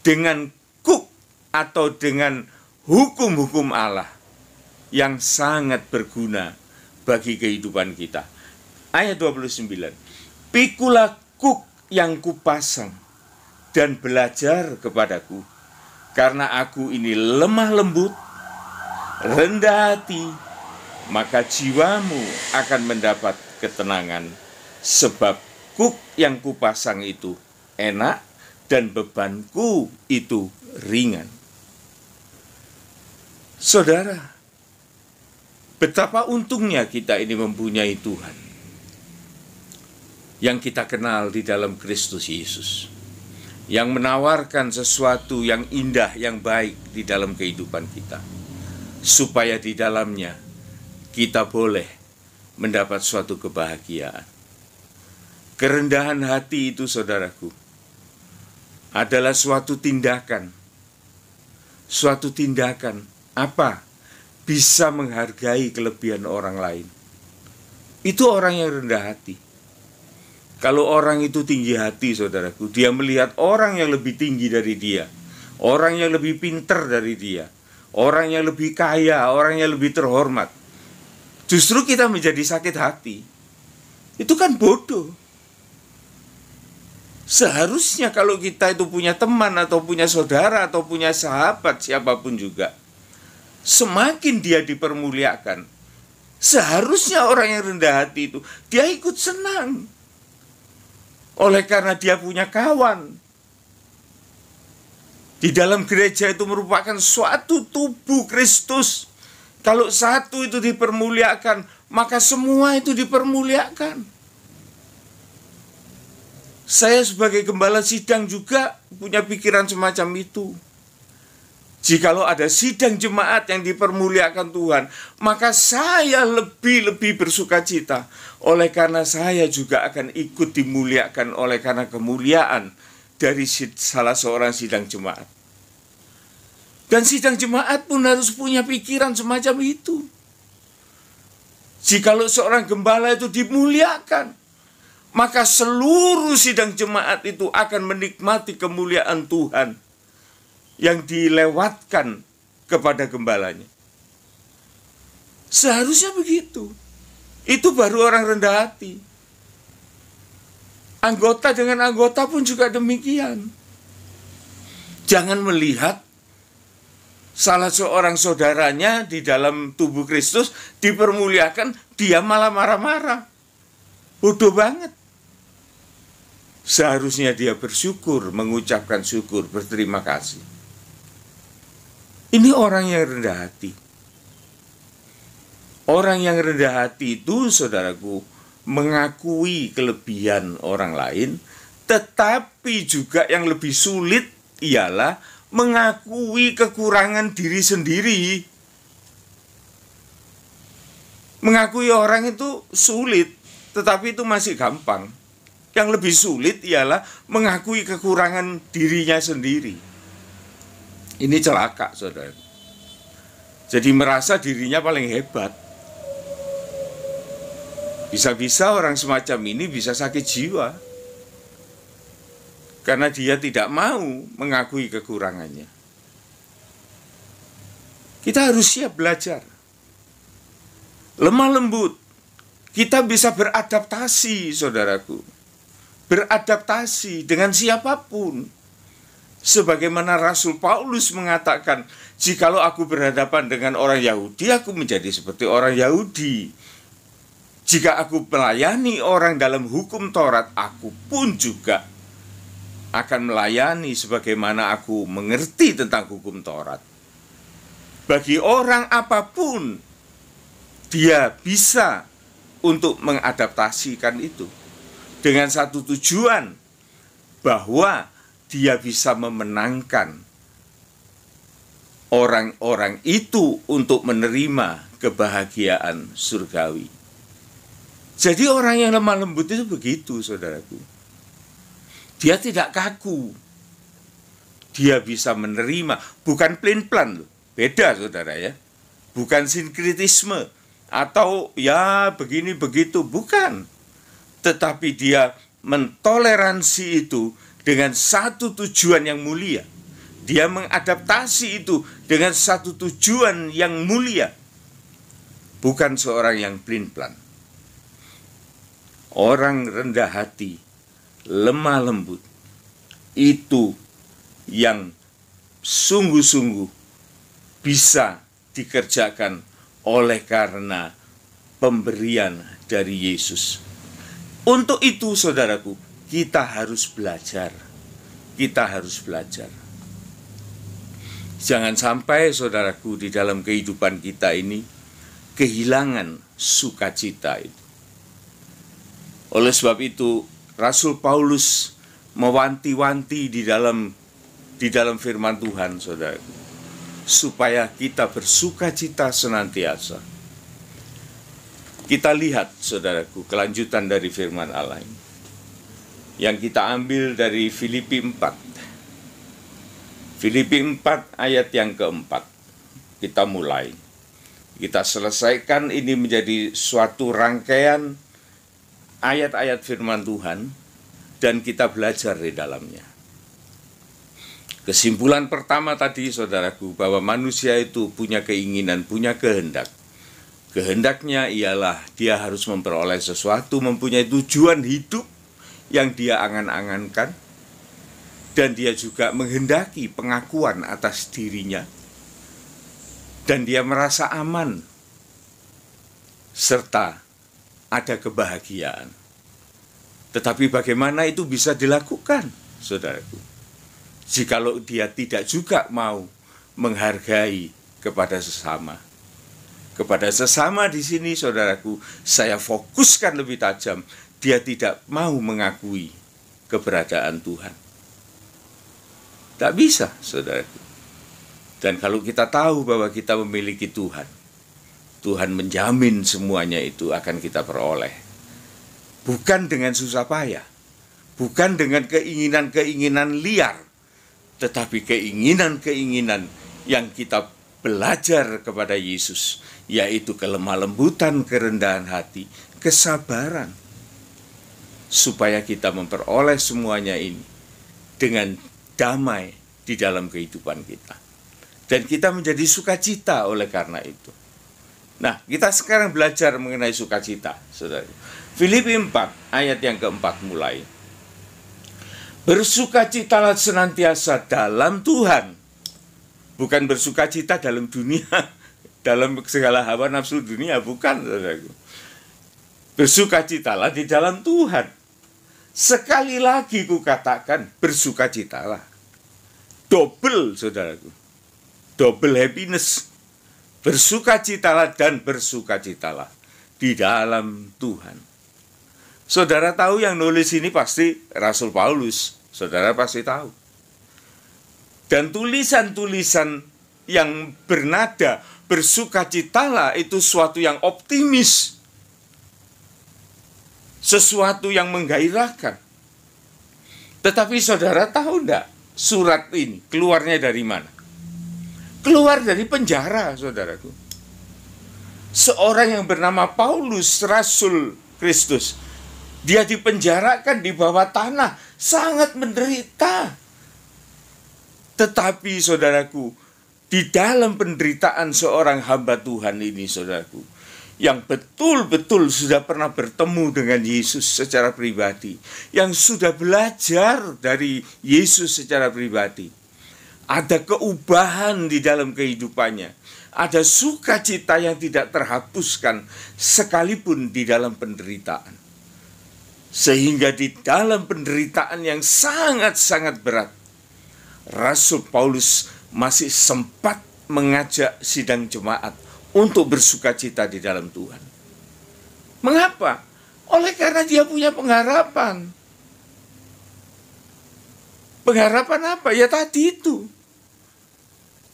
dengan kuk atau dengan hukum-hukum Allah yang sangat berguna bagi kehidupan kita. Ayat 29. Pikulah kuk yang kupasang dan belajar kepadaku, karena aku ini lemah lembut, rendah hati, maka jiwamu akan mendapat ketenangan, sebab kuk yang kupasang itu enak dan bebanku itu ringan. Saudara, betapa untungnya kita ini mempunyai Tuhan yang kita kenal di dalam Kristus Yesus, yang menawarkan sesuatu yang indah, yang baik di dalam kehidupan kita, supaya di dalamnya kita boleh mendapat suatu kebahagiaan. Kerendahan hati itu, saudaraku, adalah suatu tindakan apa? Bisa menghargai kelebihan orang lain. Itu orang yang rendah hati. Kalau orang itu tinggi hati, saudaraku, dia melihat orang yang lebih tinggi dari dia, orang yang lebih pintar dari dia, orang yang lebih kaya, orang yang lebih terhormat. Justru kita menjadi sakit hati. Itu kan bodoh. Seharusnya kalau kita itu punya teman atau punya saudara atau punya sahabat, siapapun juga, semakin dia dipermuliakan, seharusnya orang yang rendah hati itu dia ikut senang. Oleh karena dia punya kawan. Di dalam gereja itu merupakan suatu tubuh Kristus. Kalau satu itu dipermuliakan, maka semua itu dipermuliakan. Saya sebagai gembala sidang juga punya pikiran semacam itu. Jikalau ada sidang jemaat yang dipermuliakan Tuhan, maka saya lebih bersuka cita. Oleh karena saya juga akan ikut dimuliakan oleh karena kemuliaan dari salah seorang sidang jemaat. Dan sidang jemaat pun harus punya pikiran semacam itu. Jikalau seorang gembala itu dimuliakan, maka seluruh sidang jemaat itu akan menikmati kemuliaan Tuhan yang dilewatkan kepada gembalanya. Seharusnya begitu. Itu baru orang rendah hati. Anggota dengan anggota pun juga demikian. Jangan melihat salah seorang saudaranya di dalam tubuh Kristus dipermuliakan, dia malah marah-marah. Bodoh banget. Seharusnya dia bersyukur, mengucapkan syukur, berterima kasih. Ini orang yang rendah hati. Orang yang rendah hati itu, saudaraku, mengakui kelebihan orang lain, tetapi juga yang lebih sulit ialah mengakui kekurangan diri sendiri. Mengakui orang itu sulit, tetapi itu masih gampang. Yang lebih sulit ialah mengakui kekurangan dirinya sendiri. Ini celaka, saudara. Jadi merasa dirinya paling hebat. Bisa-bisa orang semacam ini bisa sakit jiwa. Karena dia tidak mau mengakui kekurangannya. Kita harus siap belajar. Lemah lembut. Kita bisa beradaptasi, saudaraku. Beradaptasi dengan siapapun. Sebagaimana Rasul Paulus mengatakan, jikalau aku berhadapan dengan orang Yahudi, aku menjadi seperti orang Yahudi. Jika aku melayani orang dalam hukum Taurat, aku pun juga akan melayani sebagaimana aku mengerti tentang hukum Taurat. Bagi orang apapun, dia bisa untuk mengadaptasikan itu dengan satu tujuan, bahwa dia bisa memenangkan orang-orang itu untuk menerima kebahagiaan surgawi. Jadi orang yang lemah lembut itu begitu, saudaraku. Dia tidak kaku. Dia bisa menerima, bukan plan-plan loh. Beda, saudara ya. Bukan sinkritisme atau ya begini begitu, bukan. Tetapi dia mentoleransi itu dengan satu tujuan yang mulia. Dia mengadaptasi itu dengan satu tujuan yang mulia. Bukan seorang yang pelin-pelan. Orang rendah hati, lemah lembut, itu yang sungguh-sungguh bisa dikerjakan oleh karena pemberian dari Yesus. Untuk itu, saudaraku, kita harus belajar. Kita harus belajar. Jangan sampai, saudaraku, di dalam kehidupan kita ini kehilangan sukacita itu. Oleh sebab itu, Rasul Paulus mewanti-wanti di dalam firman Tuhan, saudaraku, supaya kita bersukacita senantiasa. Kita lihat, saudaraku, kelanjutan dari firman Allah ini, yang kita ambil dari Filipi 4. Filipi 4 ayat yang keempat. Kita mulai. Kita selesaikan ini menjadi suatu rangkaian ayat-ayat firman Tuhan, dan kita belajar di dalamnya. Kesimpulan pertama tadi, saudaraku, bahwa manusia itu punya keinginan, punya kehendak. Kehendaknya ialah dia harus memperoleh sesuatu, mempunyai tujuan hidup yang dia angan-angankan, dan dia juga menghendaki pengakuan atas dirinya, dan dia merasa aman, serta ada kebahagiaan. Tetapi bagaimana itu bisa dilakukan, saudaraku, jikalau dia tidak juga mau menghargai kepada sesama. Kepada sesama di sini, saudaraku, saya fokuskan lebih tajam. Dia tidak mau mengakui keberadaan Tuhan. Tak bisa, saudaraku. Dan kalau kita tahu bahwa kita memiliki Tuhan, Tuhan menjamin semuanya itu akan kita peroleh. Bukan dengan susah payah, bukan dengan keinginan-keinginan liar, tetapi keinginan-keinginan yang kita belajar kepada Yesus, yaitu kelemah lembutan, kerendahan hati, kesabaran, supaya kita memperoleh semuanya ini dengan damai di dalam kehidupan kita. Dan kita menjadi sukacita oleh karena itu. Nah, kita sekarang belajar mengenai sukacita, saudara. Filipi 4 ayat yang keempat mulai. Bersukacitalah senantiasa dalam Tuhan. Bukan bersukacita dalam dunia, dalam segala hawa nafsu dunia, bukan, saudaraku. Bersukacitalah di dalam Tuhan. Sekali lagi ku katakan, bersukacitalah. Double, saudaraku. Double happiness. Bersukacitalah dan bersukacitalah di dalam Tuhan. Saudara tahu yang nulis ini pasti Rasul Paulus. Saudara pasti tahu. Dan tulisan-tulisan yang bernada bersukacitalah itu suatu yang optimis. Sesuatu yang menggairahkan. Tetapi saudara tahu enggak surat ini keluarnya dari mana? Keluar dari penjara, saudaraku. Seorang yang bernama Paulus, Rasul Kristus, dia dipenjarakan di bawah tanah, sangat menderita. Tetapi saudaraku, di dalam penderitaan seorang hamba Tuhan ini, saudaraku, yang betul-betul sudah pernah bertemu dengan Yesus secara pribadi, yang sudah belajar dari Yesus secara pribadi, ada keubahan di dalam kehidupannya, ada sukacita yang tidak terhapuskan sekalipun di dalam penderitaan. Sehingga di dalam penderitaan yang sangat-sangat berat, Rasul Paulus masih sempat mengajak sidang jemaat untuk bersukacita di dalam Tuhan. Mengapa? Oleh karena dia punya pengharapan. Pengharapan apa? Ya tadi itu.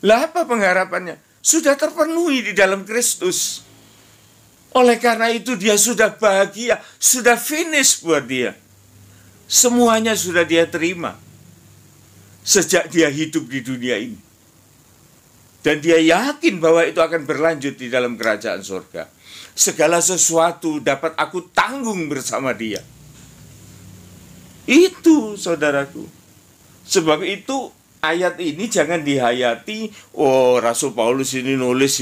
Lah apa pengharapannya? Sudah terpenuhi di dalam Kristus. Oleh karena itu dia sudah bahagia, sudah finish buat dia. Semuanya sudah dia terima sejak dia hidup di dunia ini. Dan dia yakin bahwa itu akan berlanjut di dalam kerajaan surga. Segala sesuatu dapat aku tanggung bersama dia. Itu saudaraku. Sebab itu ayat ini jangan dihayati, oh Rasul Paulus ini nulis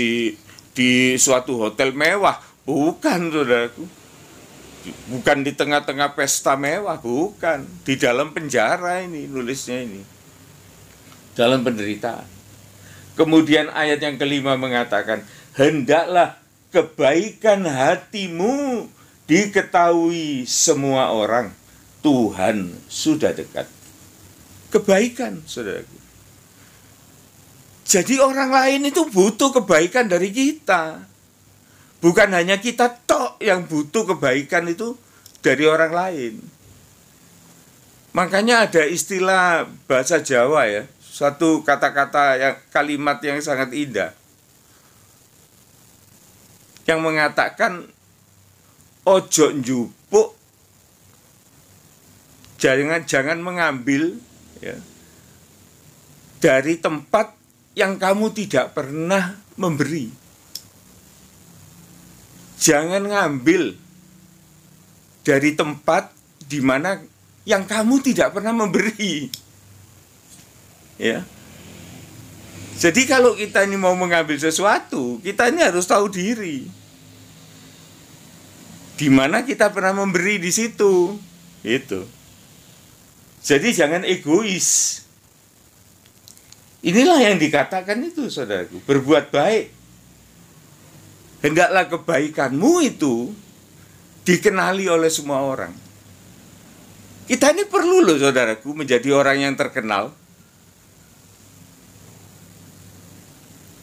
di suatu hotel mewah. Bukan saudaraku. Bukan di tengah-tengah pesta mewah, bukan. Di dalam penjara ini nulisnya ini. Dalam penderitaan. Kemudian ayat yang kelima mengatakan, hendaklah kebaikan hatimu diketahui semua orang. Tuhan sudah dekat. Kebaikan, saudaraku. Jadi orang lain itu butuh kebaikan dari kita. Bukan hanya kita tok yang butuh kebaikan itu dari orang lain. Makanya ada istilah bahasa Jawa ya, satu kata-kata kalimat yang sangat indah. Yang mengatakan ojo njupuk, jangan mengambil ya, dari tempat yang kamu tidak pernah memberi. Jangan ngambil dari tempat di mana yang kamu tidak pernah memberi. Ya. Jadi kalau kita ini mau mengambil sesuatu, kita ini harus tahu diri. Di mana kita pernah memberi di situ. Itu. Jadi jangan egois. Inilah yang dikatakan itu, saudaraku, berbuat baik. Hendaklah kebaikanmu itu dikenali oleh semua orang. Kita ini perlu loh saudaraku menjadi orang yang terkenal.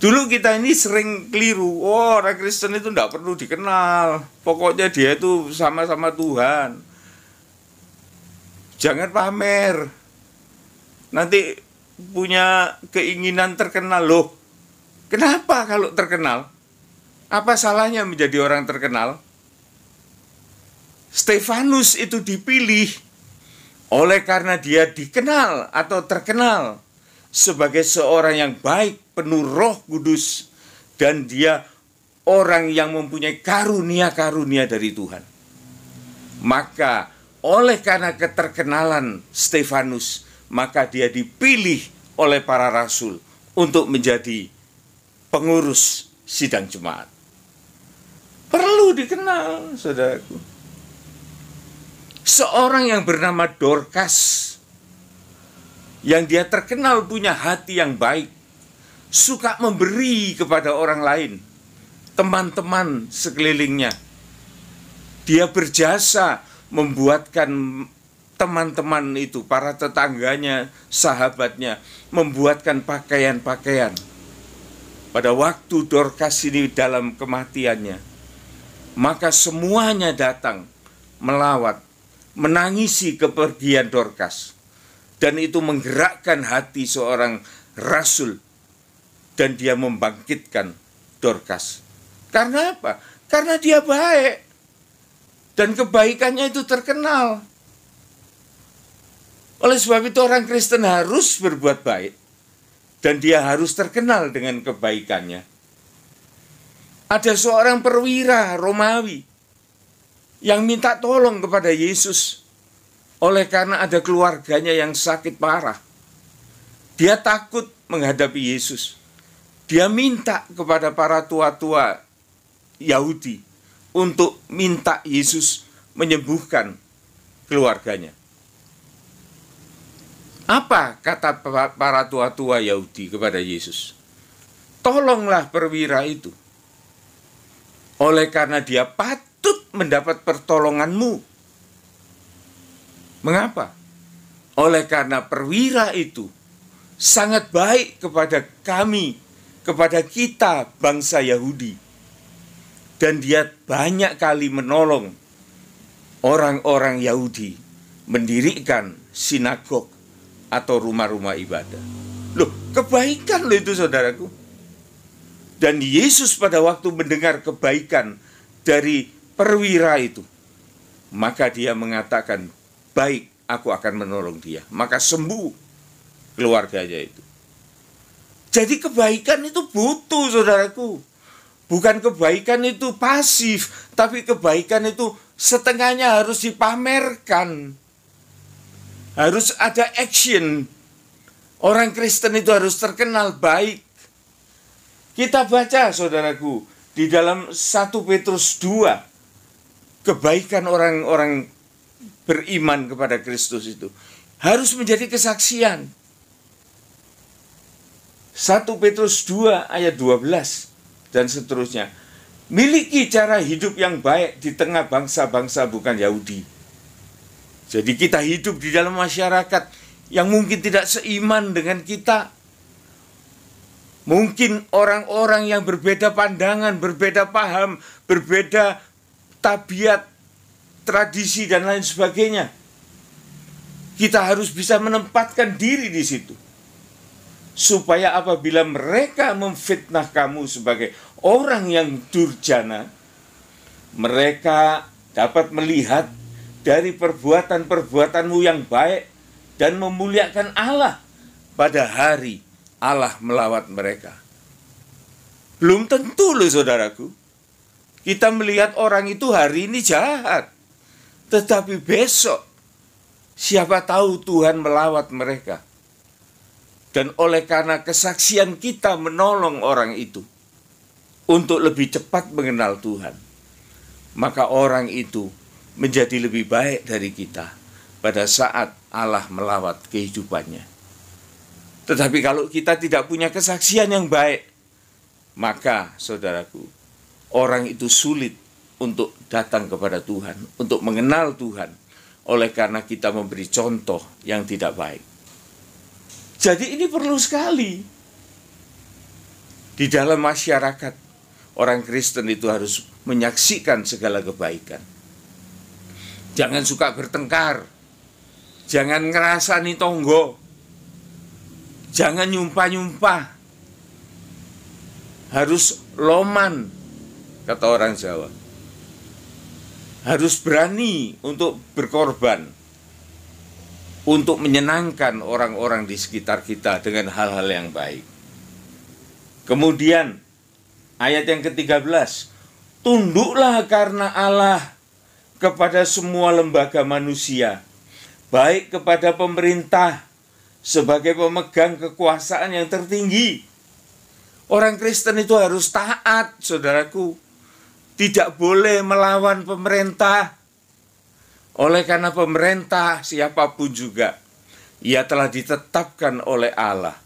Dulu kita ini sering keliru, oh orang Kristen itu tidak perlu dikenal. Pokoknya dia itu sama-sama Tuhan. Jangan pamer. Nanti punya keinginan terkenal loh. Kenapa kalau terkenal? Apa salahnya menjadi orang terkenal? Stefanus itu dipilih oleh karena dia dikenal atau terkenal sebagai seorang yang baik, penuh Roh Kudus, dan dia orang yang mempunyai karunia-karunia dari Tuhan. Maka oleh karena keterkenalan Stefanus, maka dia dipilih oleh para rasul untuk menjadi pengurus sidang jemaat. Perlu dikenal, saudaraku. Seorang yang bernama Dorcas, yang dia terkenal punya hati yang baik, suka memberi kepada orang lain, teman-teman sekelilingnya. Dia berjasa membuatkan teman-teman itu, para tetangganya, sahabatnya, membuatkan pakaian-pakaian. Pada waktu Dorcas ini dalam kematiannya, maka semuanya datang melawat, menangisi kepergian Dorcas. Dan itu menggerakkan hati seorang rasul. Dan dia membangkitkan Dorcas. Karena apa? Karena dia baik. Dan kebaikannya itu terkenal. Oleh sebab itu orang Kristen harus berbuat baik. Dan dia harus terkenal dengan kebaikannya. Ada seorang perwira Romawi yang minta tolong kepada Yesus oleh karena ada keluarganya yang sakit parah. Dia takut menghadapi Yesus. Dia minta kepada para tua-tua Yahudi untuk minta Yesus menyembuhkan keluarganya. Apa kata para tua-tua Yahudi kepada Yesus? Tolonglah perwira itu. Oleh karena dia patut mendapat pertolonganmu. Mengapa? Oleh karena perwira itu sangat baik kepada kami kepada kita bangsa Yahudi. Dan dia banyak kali menolong orang-orang Yahudi mendirikan sinagog atau rumah-rumah ibadah. Loh, kebaikan loh itu saudaraku. Dan Yesus pada waktu mendengar kebaikan dari perwira itu, maka dia mengatakan, baik, aku akan menolong dia. Maka sembuh keluarganya itu. Jadi kebaikan itu butuh saudaraku. Bukan kebaikan itu pasif, tapi kebaikan itu setengahnya harus dipamerkan. Harus ada action. Orang Kristen itu harus terkenal baik. Kita baca saudaraku, di dalam 1 Petrus 2, kebaikan orang-orang beriman kepada Kristus itu harus menjadi kesaksian. 1 Petrus 2 ayat 12 dan seterusnya. Miliki cara hidup yang baik di tengah bangsa-bangsa bukan Yahudi. Jadi kita hidup di dalam masyarakat yang mungkin tidak seiman dengan kita. Mungkin orang-orang yang berbeda pandangan, berbeda paham, berbeda tabiat, tradisi dan lain sebagainya. Kita harus bisa menempatkan diri di situ. Supaya apabila mereka memfitnah kamu sebagai orang yang durjana, mereka dapat melihat dari perbuatan-perbuatanmu yang baik dan memuliakan Allah pada hari Allah melawat mereka. Belum tentu loh saudaraku. Kita melihat orang itu hari ini jahat, tetapi besok siapa tahu Tuhan melawat mereka. Dan oleh karena kesaksian kita menolong orang itu untuk lebih cepat mengenal Tuhan, maka orang itu menjadi lebih baik dari kita pada saat Allah melawat kehidupannya. Tetapi kalau kita tidak punya kesaksian yang baik, maka saudaraku, orang itu sulit untuk datang kepada Tuhan, untuk mengenal Tuhan, oleh karena kita memberi contoh yang tidak baik. Jadi ini perlu sekali. Di dalam masyarakat, orang Kristen itu harus menyaksikan segala kebaikan. Jangan suka bertengkar. Jangan ngerasani tonggo. Jangan nyumpah-nyumpah. Harus loman, kata orang Jawa. Harus berani untuk berkorban, untuk menyenangkan orang-orang di sekitar kita dengan hal-hal yang baik. Kemudian ayat yang ke-13, tunduklah karena Allah kepada semua lembaga manusia, baik kepada pemerintah sebagai pemegang kekuasaan yang tertinggi. Orang Kristen itu harus taat, saudaraku. Tidak boleh melawan pemerintah. Oleh karena pemerintah siapapun juga, ia telah ditetapkan oleh Allah.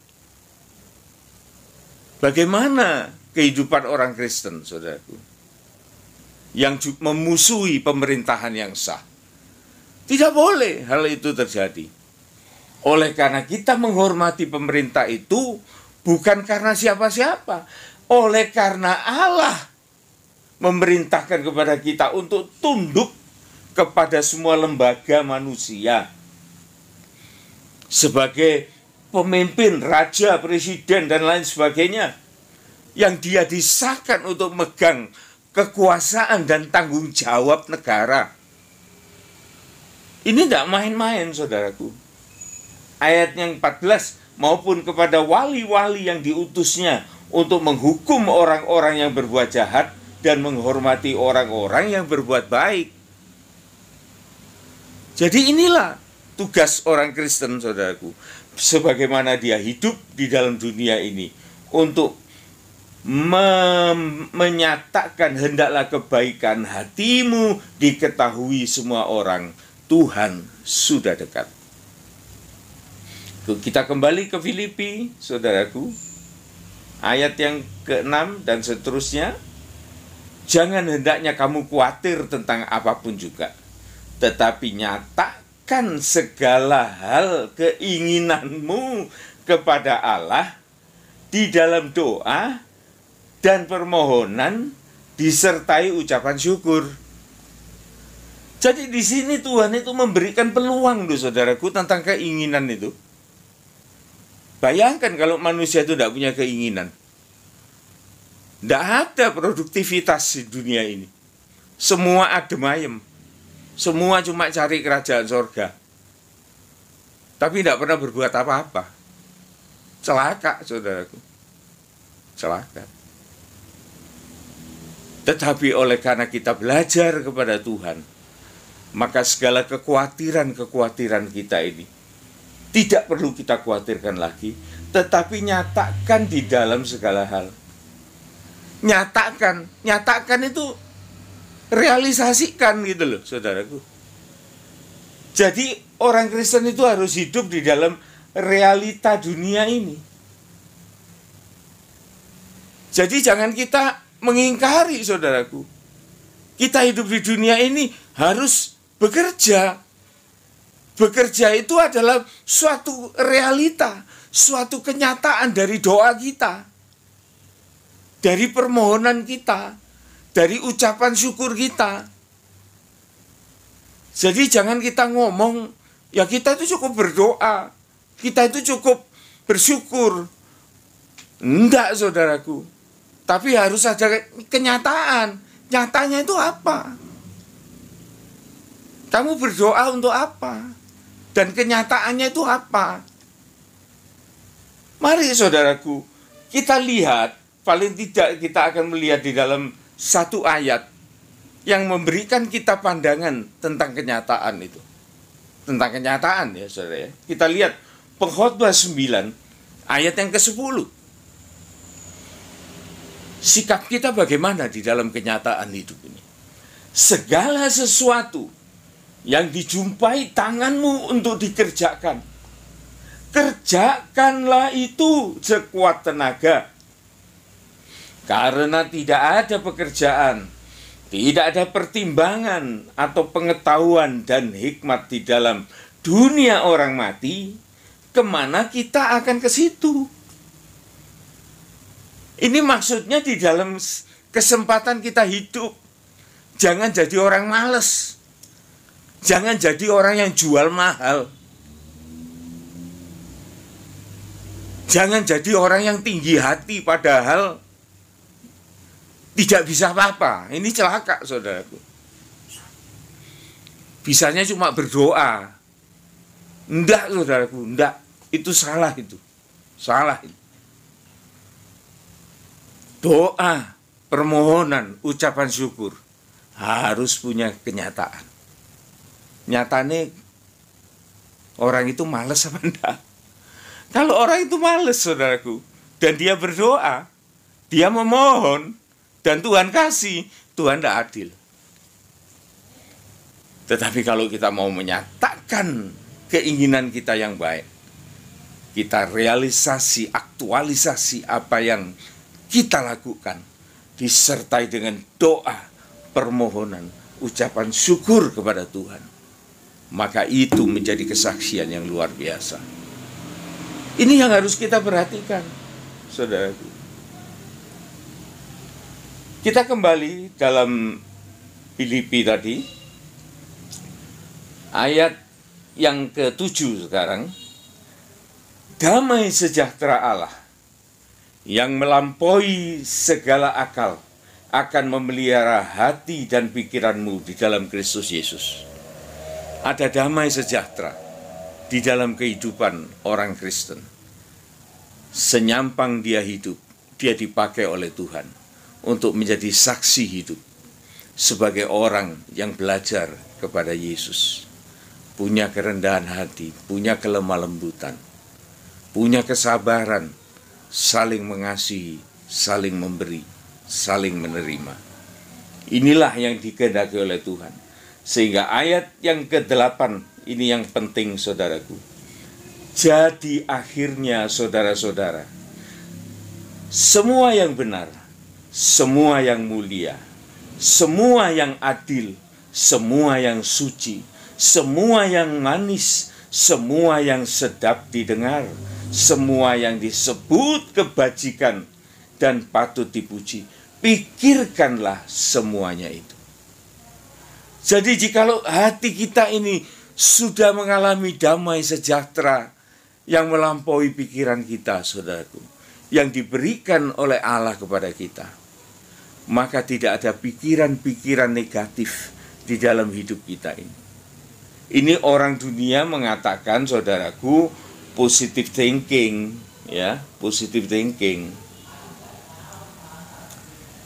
Bagaimana kehidupan orang Kristen, saudaraku, yang memusuhi pemerintahan yang sah? Tidak boleh hal itu terjadi. Oleh karena kita menghormati pemerintah itu bukan karena siapa-siapa, oleh karena Allah memerintahkan kepada kita untuk tunduk kepada semua lembaga manusia. Sebagai pemimpin, raja, presiden, dan lain sebagainya, yang dia disahkan untuk megang kekuasaan dan tanggung jawab negara. Ini tidak main-main, saudaraku. Ayat yang 14, maupun kepada wali-wali yang diutusnya untuk menghukum orang-orang yang berbuat jahat dan menghormati orang-orang yang berbuat baik. Jadi inilah tugas orang Kristen, saudaraku, sebagaimana dia hidup di dalam dunia ini, untuk menyatakan hendaklah kebaikan hatimu diketahui semua orang, Tuhan sudah dekat. Kita kembali ke Filipi, saudaraku, ayat yang ke-6 dan seterusnya. Jangan hendaknya kamu khawatir tentang apapun juga, tetapi nyatakan segala hal keinginanmu kepada Allah di dalam doa dan permohonan disertai ucapan syukur. Jadi di sini Tuhan itu memberikan peluang loh saudaraku tentang keinginan itu. Bayangkan kalau manusia itu tidak punya keinginan. Tidak ada produktivitas di dunia ini. Semua adem ayem. Semua cuma cari kerajaan sorga. Tapi tidak pernah berbuat apa-apa. Celaka saudaraku. Celaka. Tetapi oleh karena kita belajar kepada Tuhan, maka segala kekhawatiran kita ini tidak perlu kita khawatirkan lagi, tetapi nyatakan di dalam segala hal. Nyatakan itu realisasikan gitu loh saudaraku. Jadi orang Kristen itu harus hidup di dalam realita dunia ini. Jadi jangan kita mengingkari saudaraku. Kita hidup di dunia ini harus bekerja. Bekerja itu adalah suatu realita, suatu kenyataan dari doa kita, dari permohonan kita, dari ucapan syukur kita. Jadi jangan kita ngomong, ya kita itu cukup berdoa, kita itu cukup bersyukur. Enggak saudaraku, tapi harus ada kenyataan. Nyatanya itu apa? Kamu berdoa untuk apa? Dan kenyataannya itu apa? Mari saudaraku, kita lihat, paling tidak kita akan melihat di dalam satu ayat yang memberikan kita pandangan tentang kenyataan itu. Tentang kenyataan ya saudara ya. Kita lihat Pengkhotbah 9 ayat yang ke-10. Sikap kita bagaimana di dalam kenyataan hidup ini? Segala sesuatu yang dijumpai tanganmu untuk dikerjakan, kerjakanlah itu sekuat tenaga. Karena tidak ada pekerjaan, tidak ada pertimbangan atau pengetahuan dan hikmat di dalam dunia orang mati, kemana kita akan ke situ? Ini maksudnya di dalam kesempatan kita hidup, jangan jadi orang malas. Jangan jadi orang yang jual mahal. Jangan jadi orang yang tinggi hati padahal tidak bisa apa-apa. Ini celaka saudaraku. Bisanya cuma berdoa. Enggak saudaraku, enggak. Itu salah itu. Salah itu. Doa, permohonan, ucapan syukur harus punya kenyataan. Nyatanya orang itu malas apa enggak? Kalau orang itu malas saudaraku, dan dia berdoa, dia memohon, dan Tuhan kasih, Tuhan tidak adil. Tetapi kalau kita mau menyatakan keinginan kita yang baik, kita realisasi, aktualisasi apa yang kita lakukan, disertai dengan doa, permohonan, ucapan syukur kepada Tuhan, maka itu menjadi kesaksian yang luar biasa. Ini yang harus kita perhatikan, saudaraku. Kita kembali dalam Filipi tadi, ayat yang ke-7 sekarang. Damai sejahtera Allah yang melampaui segala akal akan memelihara hati dan pikiranmu di dalam Kristus Yesus. Ada damai sejahtera di dalam kehidupan orang Kristen. Senyampang dia hidup, dia dipakai oleh Tuhan untuk menjadi saksi hidup sebagai orang yang belajar kepada Yesus. Punya kerendahan hati, punya kelemah lembutan, punya kesabaran, saling mengasihi, saling memberi, saling menerima. Inilah yang dikehendaki oleh Tuhan. Sehingga ayat yang ke-8 ini yang penting saudaraku. Jadi akhirnya saudara-saudara, semua yang benar, semua yang mulia, semua yang adil, semua yang suci, semua yang manis, semua yang sedap didengar, semua yang disebut kebajikan dan patut dipuji, pikirkanlah semuanya itu. Jadi jikalau hati kita ini sudah mengalami damai sejahtera yang melampaui pikiran kita, saudaraku, yang diberikan oleh Allah kepada kita, maka tidak ada pikiran-pikiran negatif di dalam hidup kita ini. Ini orang dunia mengatakan, saudaraku, positive thinking, ya, positive thinking.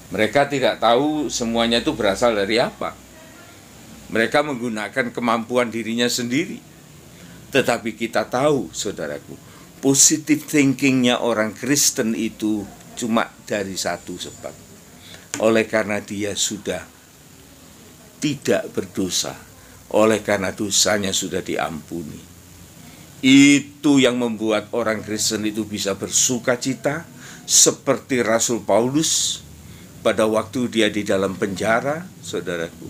Mereka tidak tahu semuanya itu berasal dari apa. Mereka menggunakan kemampuan dirinya sendiri. Tetapi kita tahu, saudaraku, positive thinkingnya orang Kristen itu cuma dari satu sebab. Oleh karena dia sudah tidak berdosa, oleh karena dosanya sudah diampuni. Itu yang membuat orang Kristen itu bisa bersuka cita, seperti Rasul Paulus pada waktu dia di dalam penjara, saudaraku.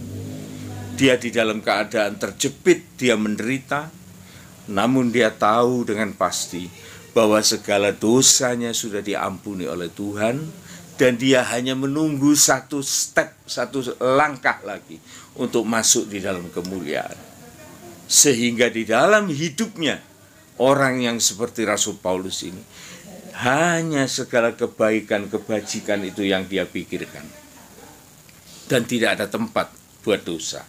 Dia di dalam keadaan terjepit, dia menderita, namun dia tahu dengan pasti bahwa segala dosanya sudah diampuni oleh Tuhan, dan dia hanya menunggu satu langkah lagi untuk masuk di dalam kemuliaan. Sehingga di dalam hidupnya, orang yang seperti Rasul Paulus ini, hanya segala kebaikan, kebajikan itu yang dia pikirkan. Dan tidak ada tempat buat dosa.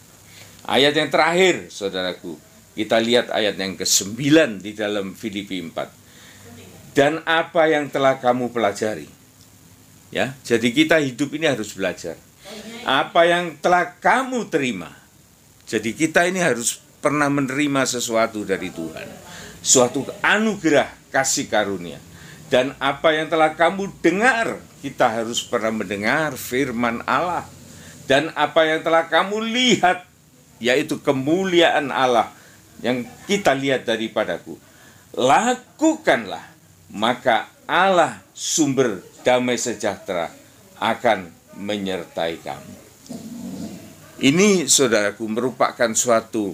Ayat yang terakhir, saudaraku, kita lihat ayat yang ke-9 di dalam Filipi 4. Dan apa yang telah kamu pelajari. Ya, jadi kita hidup ini harus belajar. Apa yang telah kamu terima. Jadi kita ini harus pernah menerima sesuatu dari Tuhan. Suatu anugerah kasih karunia. Dan apa yang telah kamu dengar, kita harus pernah mendengar firman Allah. Dan apa yang telah kamu lihat, yaitu kemuliaan Allah yang kita lihat daripadaku, lakukanlah, maka Allah sumber damai sejahtera akan menyertai kamu. Ini, saudaraku, merupakan suatu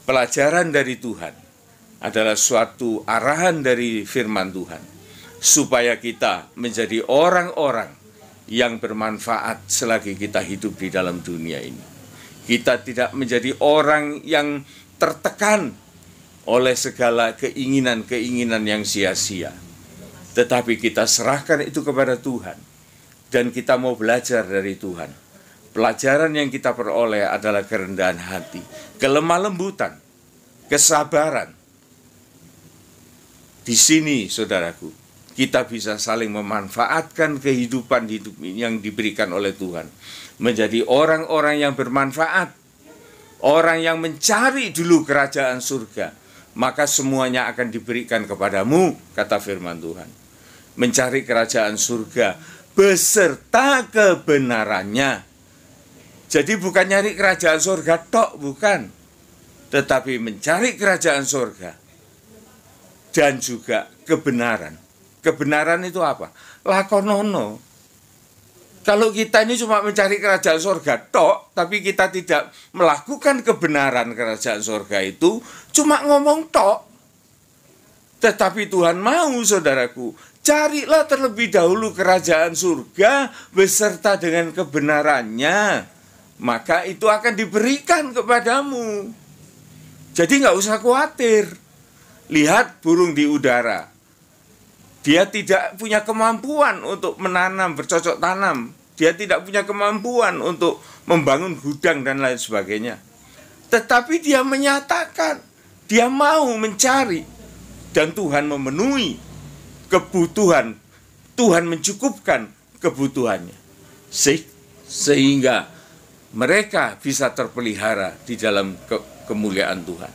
pelajaran dari Tuhan, adalah suatu arahan dari firman Tuhan, supaya kita menjadi orang-orang yang bermanfaat selagi kita hidup di dalam dunia ini. Kita tidak menjadi orang yang tertekan oleh segala keinginan-keinginan yang sia-sia. Tetapi kita serahkan itu kepada Tuhan. Dan kita mau belajar dari Tuhan. Pelajaran yang kita peroleh adalah kerendahan hati, kelemah lembutan, kesabaran. Di sini, saudaraku, kita bisa saling memanfaatkan kehidupan hidup yang diberikan oleh Tuhan. Menjadi orang-orang yang bermanfaat. Orang yang mencari dulu kerajaan surga. Maka semuanya akan diberikan kepadamu, kata firman Tuhan. Mencari kerajaan surga beserta kebenarannya. Jadi bukan nyari kerajaan surga tok, bukan. Tetapi mencari kerajaan surga dan juga kebenaran. Kebenaran itu apa? Lakonono. Kalau kita ini cuma mencari kerajaan surga tok, tapi kita tidak melakukan kebenaran kerajaan surga itu, cuma ngomong tok. Tetapi Tuhan mau, saudaraku, carilah terlebih dahulu kerajaan surga beserta dengan kebenarannya, maka itu akan diberikan kepadamu. Jadi nggak usah khawatir. Lihat burung di udara. Dia tidak punya kemampuan untuk menanam, bercocok tanam. Dia tidak punya kemampuan untuk membangun gudang dan lain sebagainya. Tetapi dia menyatakan, dia mau mencari. Dan Tuhan memenuhi kebutuhan. Tuhan mencukupkan kebutuhannya. Sehingga mereka bisa terpelihara di dalam kemuliaan Tuhan.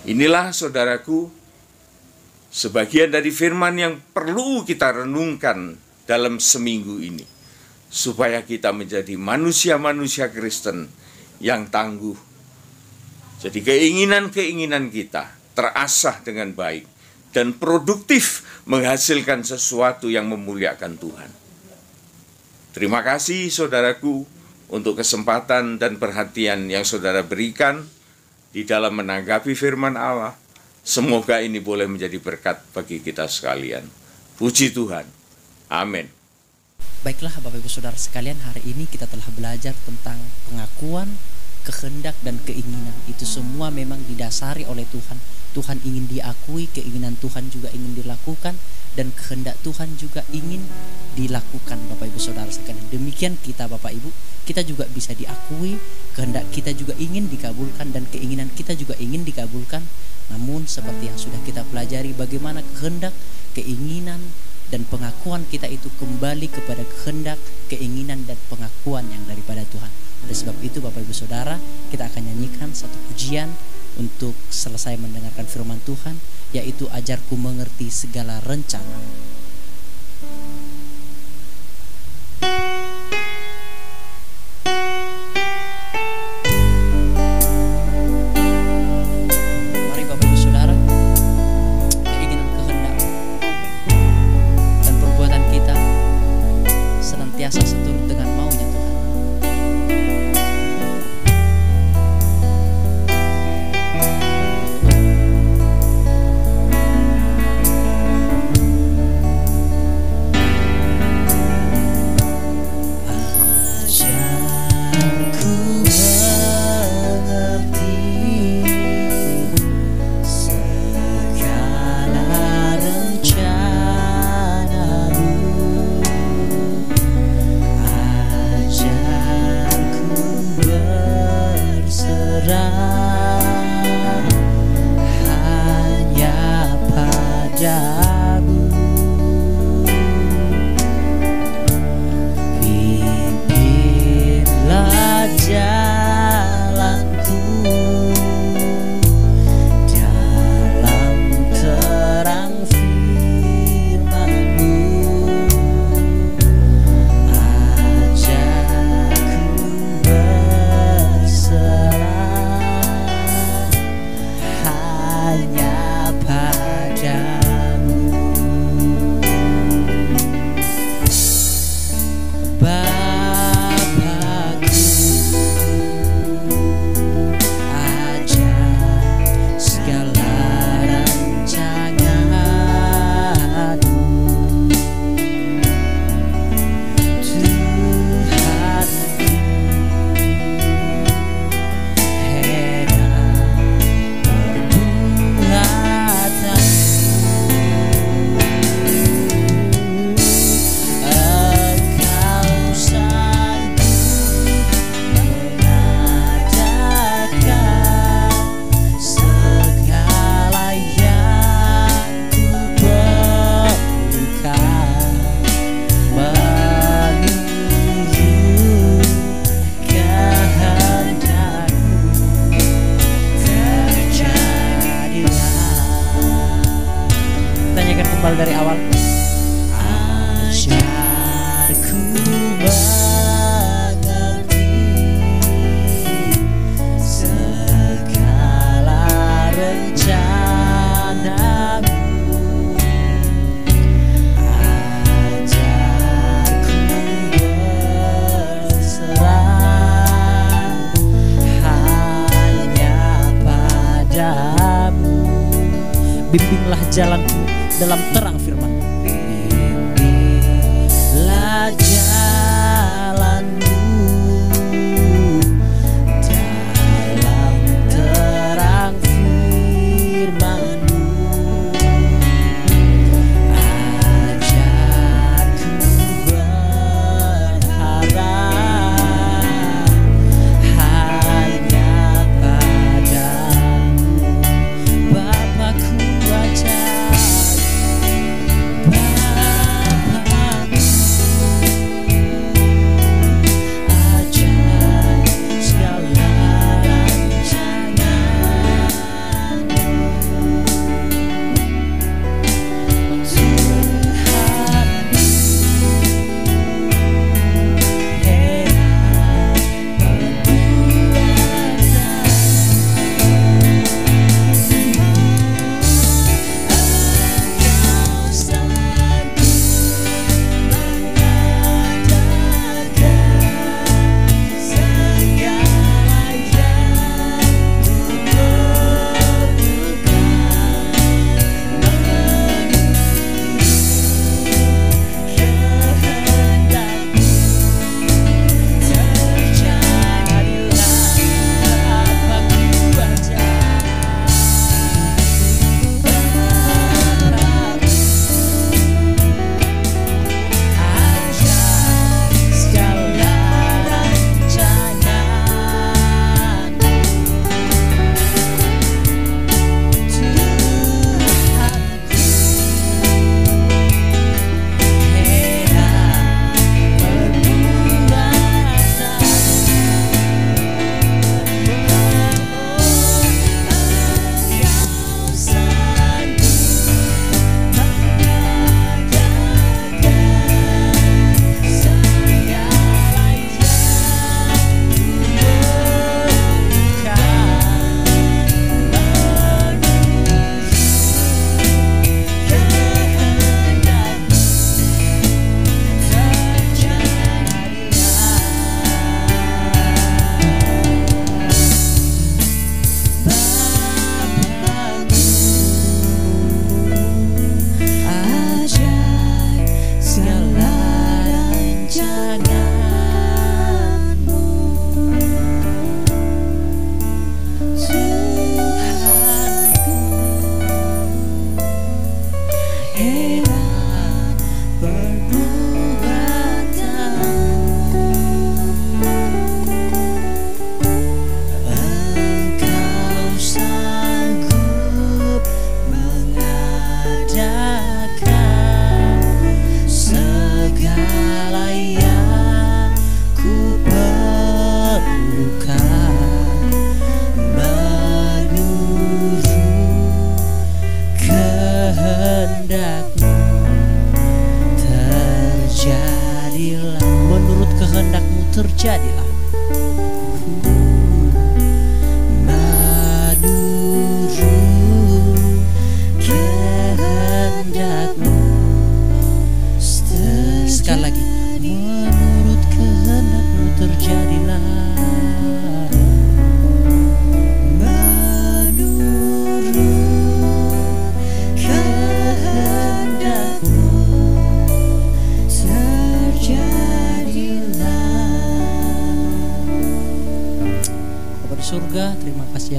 Inilah, saudaraku, sebagian dari firman yang perlu kita renungkan dalam seminggu ini, supaya kita menjadi manusia-manusia Kristen yang tangguh. Jadi keinginan-keinginan kita terasah dengan baik dan produktif menghasilkan sesuatu yang memuliakan Tuhan. Terima kasih, saudaraku, untuk kesempatan dan perhatian yang saudara berikan di dalam menanggapi firman Allah. Semoga ini boleh menjadi berkat bagi kita sekalian. Puji Tuhan. Amin. Baiklah Bapak Ibu Saudara sekalian, hari ini kita telah belajar tentang pengakuan, kehendak, dan keinginan. Itu semua memang didasari oleh Tuhan. Tuhan ingin diakui, keinginan Tuhan juga ingin dilakukan, dan kehendak Tuhan juga ingin dilakukan Bapak Ibu Saudara sekalian. Demikian kita Bapak Ibu, kita juga bisa diakui, kehendak kita juga ingin dikabulkan, dan keinginan kita juga ingin dikabulkan. Namun seperti yang sudah kita pelajari, bagaimana kehendak, keinginan, dan pengakuan kita itu kembali kepada kehendak, keinginan, dan pengakuan yang daripada Tuhan. Oleh sebab itu Bapak Ibu Saudara, kita akan nyanyikan satu pujian untuk selesai mendengarkan firman Tuhan, yaitu ajarku mengerti segala rencana. Mari Bapak Ibu Saudara, keinginan, kehendak, dan perbuatan kita senantiasa seturut dengan maunya Tuhan. Dari awal. Ajarku mengerti segala rencanamu. Ajarku berserah hanya padamu. Bimbinglah jalanku dalam terang firman. Bimbinglah jalanmu dalam terang firman-Mu. Ajarku berharap hanya padamu. Bapakku ajar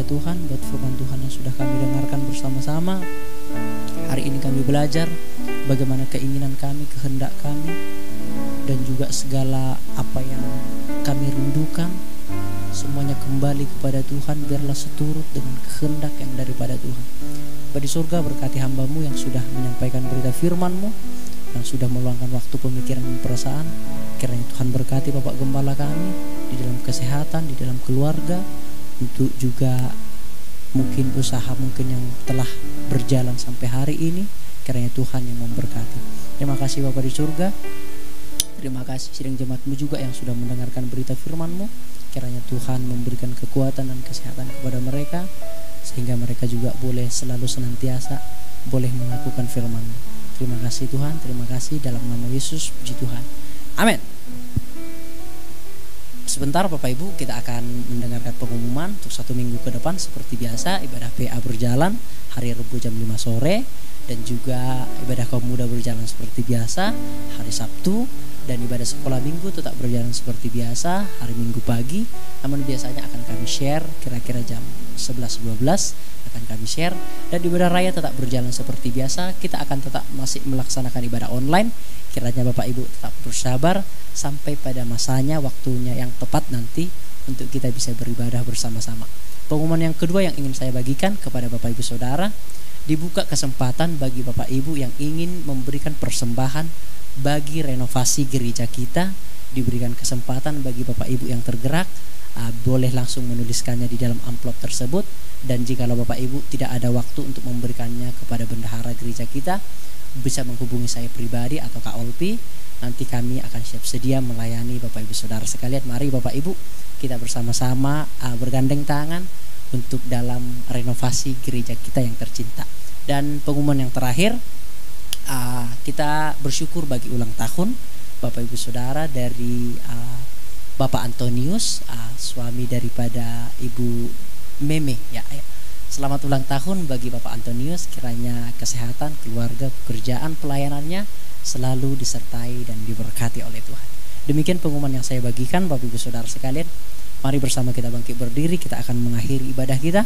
Tuhan, buat firman Tuhan yang sudah kami dengarkan bersama-sama. Hari ini kami belajar bagaimana keinginan kami, kehendak kami, dan juga segala apa yang kami rindukan, semuanya kembali kepada Tuhan. Biarlah seturut dengan kehendak yang daripada Tuhan. Bapa di surga, berkati hamba-Mu yang sudah menyampaikan berita firman-Mu, yang sudah meluangkan waktu pemikiran dan perasaan. Kiranya Tuhan berkati Bapak Gembala kami di dalam kesehatan, di dalam keluarga, untuk juga mungkin usaha mungkin yang telah berjalan sampai hari ini. Kiranya Tuhan yang memberkati. Terima kasih Bapak di surga. Terima kasih sidang jemaat-Mu juga yang sudah mendengarkan berita firman-Mu. Kiranya Tuhan memberikan kekuatan dan kesehatan kepada mereka, sehingga mereka juga boleh selalu senantiasa boleh melakukan firman-Mu. Terima kasih Tuhan, terima kasih dalam nama Yesus, puji Tuhan. Amin. Sebentar Bapak Ibu, kita akan mendengarkan pengumuman untuk 1 minggu ke depan. Seperti biasa, ibadah PA berjalan hari Rabu jam 5 sore, dan juga ibadah kaum muda berjalan seperti biasa hari Sabtu, dan ibadah sekolah minggu tetap berjalan seperti biasa hari Minggu pagi. Namun biasanya akan kami share kira-kira jam 11-12 akan kami share, dan ibadah raya tetap berjalan seperti biasa. Kita akan tetap masih melaksanakan ibadah online. Kiranya Bapak Ibu tetap bersabar sampai pada masanya, waktunya yang tepat nanti untuk kita bisa beribadah bersama-sama. Pengumuman yang kedua yang ingin saya bagikan kepada Bapak Ibu Saudara, dibuka kesempatan bagi Bapak Ibu yang ingin memberikan persembahan bagi renovasi gereja kita. Diberikan kesempatan bagi Bapak Ibu yang tergerak, boleh langsung menuliskannya di dalam amplop tersebut. Dan jikalau Bapak Ibu tidak ada waktu untuk memberikannya kepada bendahara gereja kita, bisa menghubungi saya pribadi atau Kak Olpi. Nanti kami akan siap sedia melayani Bapak Ibu Saudara sekalian. Mari Bapak Ibu kita bersama-sama bergandeng tangan untuk dalam renovasi gereja kita yang tercinta. Dan pengumuman yang terakhir, kita bersyukur bagi ulang tahun Bapak Ibu Saudara dari Bapak Antonius, suami daripada Ibu Meme ya. Selamat ulang tahun bagi Bapak Antonius. Kiranya kesehatan, keluarga, pekerjaan, pelayanannya selalu disertai dan diberkati oleh Tuhan. Demikian pengumuman yang saya bagikan Bapak Ibu Saudara sekalian. Mari bersama kita bangkit berdiri. Kita akan mengakhiri ibadah kita.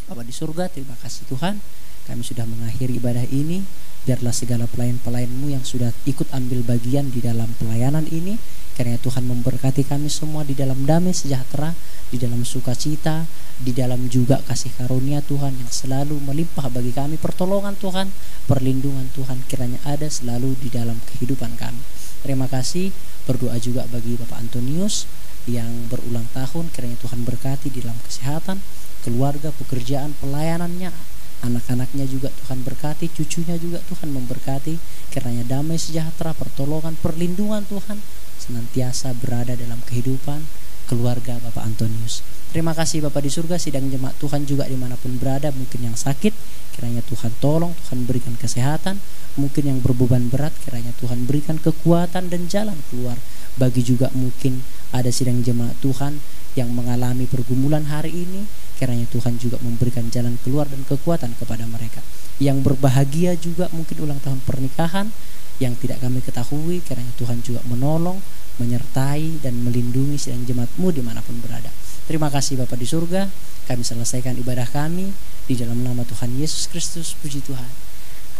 Bapa di surga, terima kasih Tuhan, kami sudah mengakhiri ibadah ini. Biarlah segala pelayan-pelayan-Mu yang sudah ikut ambil bagian di dalam pelayanan ini, kiranya Tuhan memberkati kami semua di dalam damai sejahtera, di dalam sukacita, di dalam juga kasih karunia Tuhan yang selalu melimpah bagi kami. Pertolongan Tuhan, perlindungan Tuhan kiranya ada selalu di dalam kehidupan kami. Terima kasih. Berdoa juga bagi Bapak Antonius yang berulang tahun. Kiranya Tuhan berkati di dalam kesehatan, keluarga, pekerjaan, pelayanannya, anak-anaknya juga Tuhan berkati, cucunya juga Tuhan memberkati. Kiranya damai sejahtera, pertolongan, perlindungan Tuhan senantiasa berada dalam kehidupan keluarga Bapak Antonius. Terima kasih Bapak di surga. Sidang jemaat Tuhan juga dimanapun berada, mungkin yang sakit, kiranya Tuhan tolong, Tuhan berikan kesehatan. Mungkin yang berbeban berat, kiranya Tuhan berikan kekuatan dan jalan keluar. Bagi juga mungkin ada sidang jemaat Tuhan yang mengalami pergumulan hari ini, kiranya Tuhan juga memberikan jalan keluar dan kekuatan kepada mereka. Yang berbahagia juga mungkin ulang tahun pernikahan yang tidak kami ketahui, kiranya Tuhan juga menolong, menyertai dan melindungi sidang jemaat-Mu dimanapun berada. Terima kasih Bapak di surga. Kami selesaikan ibadah kami di dalam nama Tuhan Yesus Kristus. Puji Tuhan.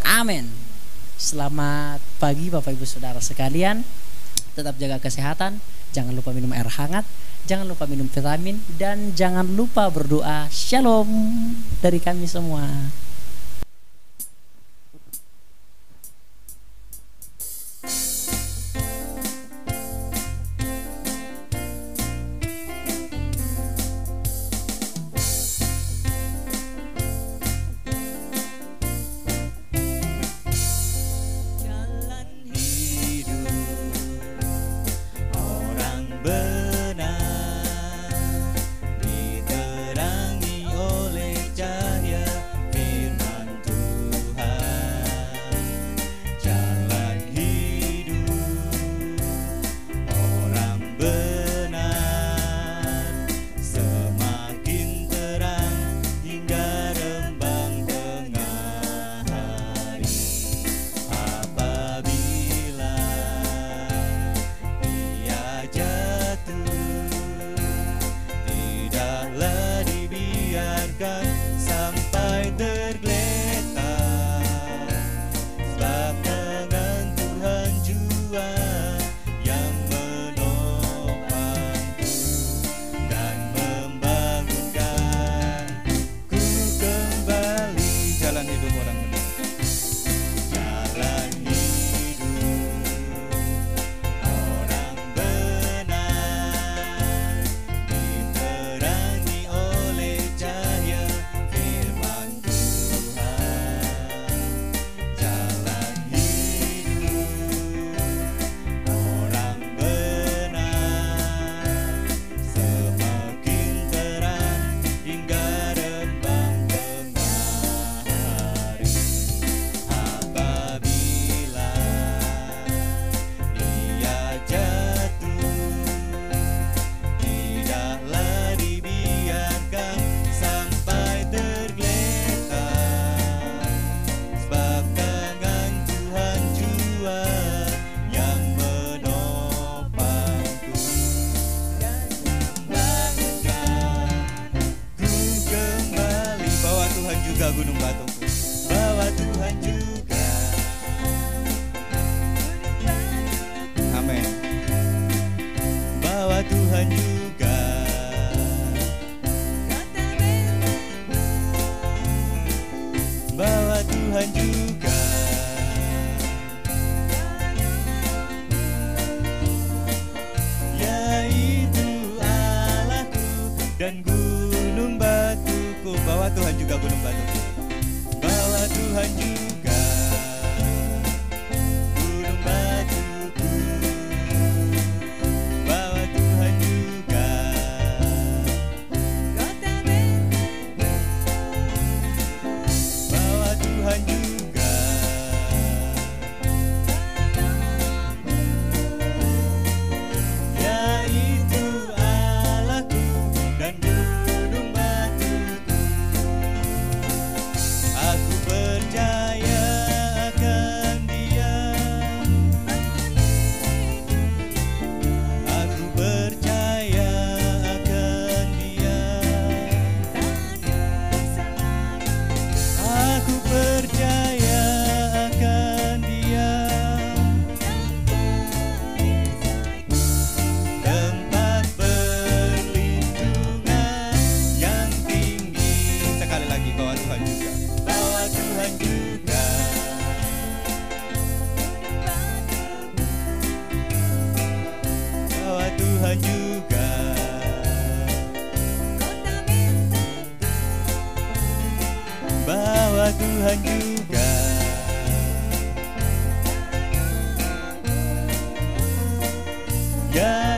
Amin. Selamat pagi Bapak Ibu Saudara sekalian. Tetap jaga kesehatan. Jangan lupa minum air hangat. Jangan lupa minum vitamin. Dan jangan lupa berdoa. Shalom dari kami semua. gunung batuku. Bahwa Tuhan juga. Amin. Bahwa Tuhan juga. Bahwa Tuhan juga. Yaitu Allahku dan gunung batuku. Bahwa Tuhan juga gunung batuku. Bahwa Tuhan juga gunung batuku. Bahwa Tuhan juga. Bahwa Tuhan juga. Yaitu Allahku dan gunung batuku. Aku percaya akan Dia. Aku percaya akan Dia. Aku percaya akan Dia. Tempat perlindungan yang tinggi. Sekali lagi, bahwa Tuhan juga. Bahwa Tuhan juga. Bahwa Tuhan juga. Bahwa Tuhan juga. Ya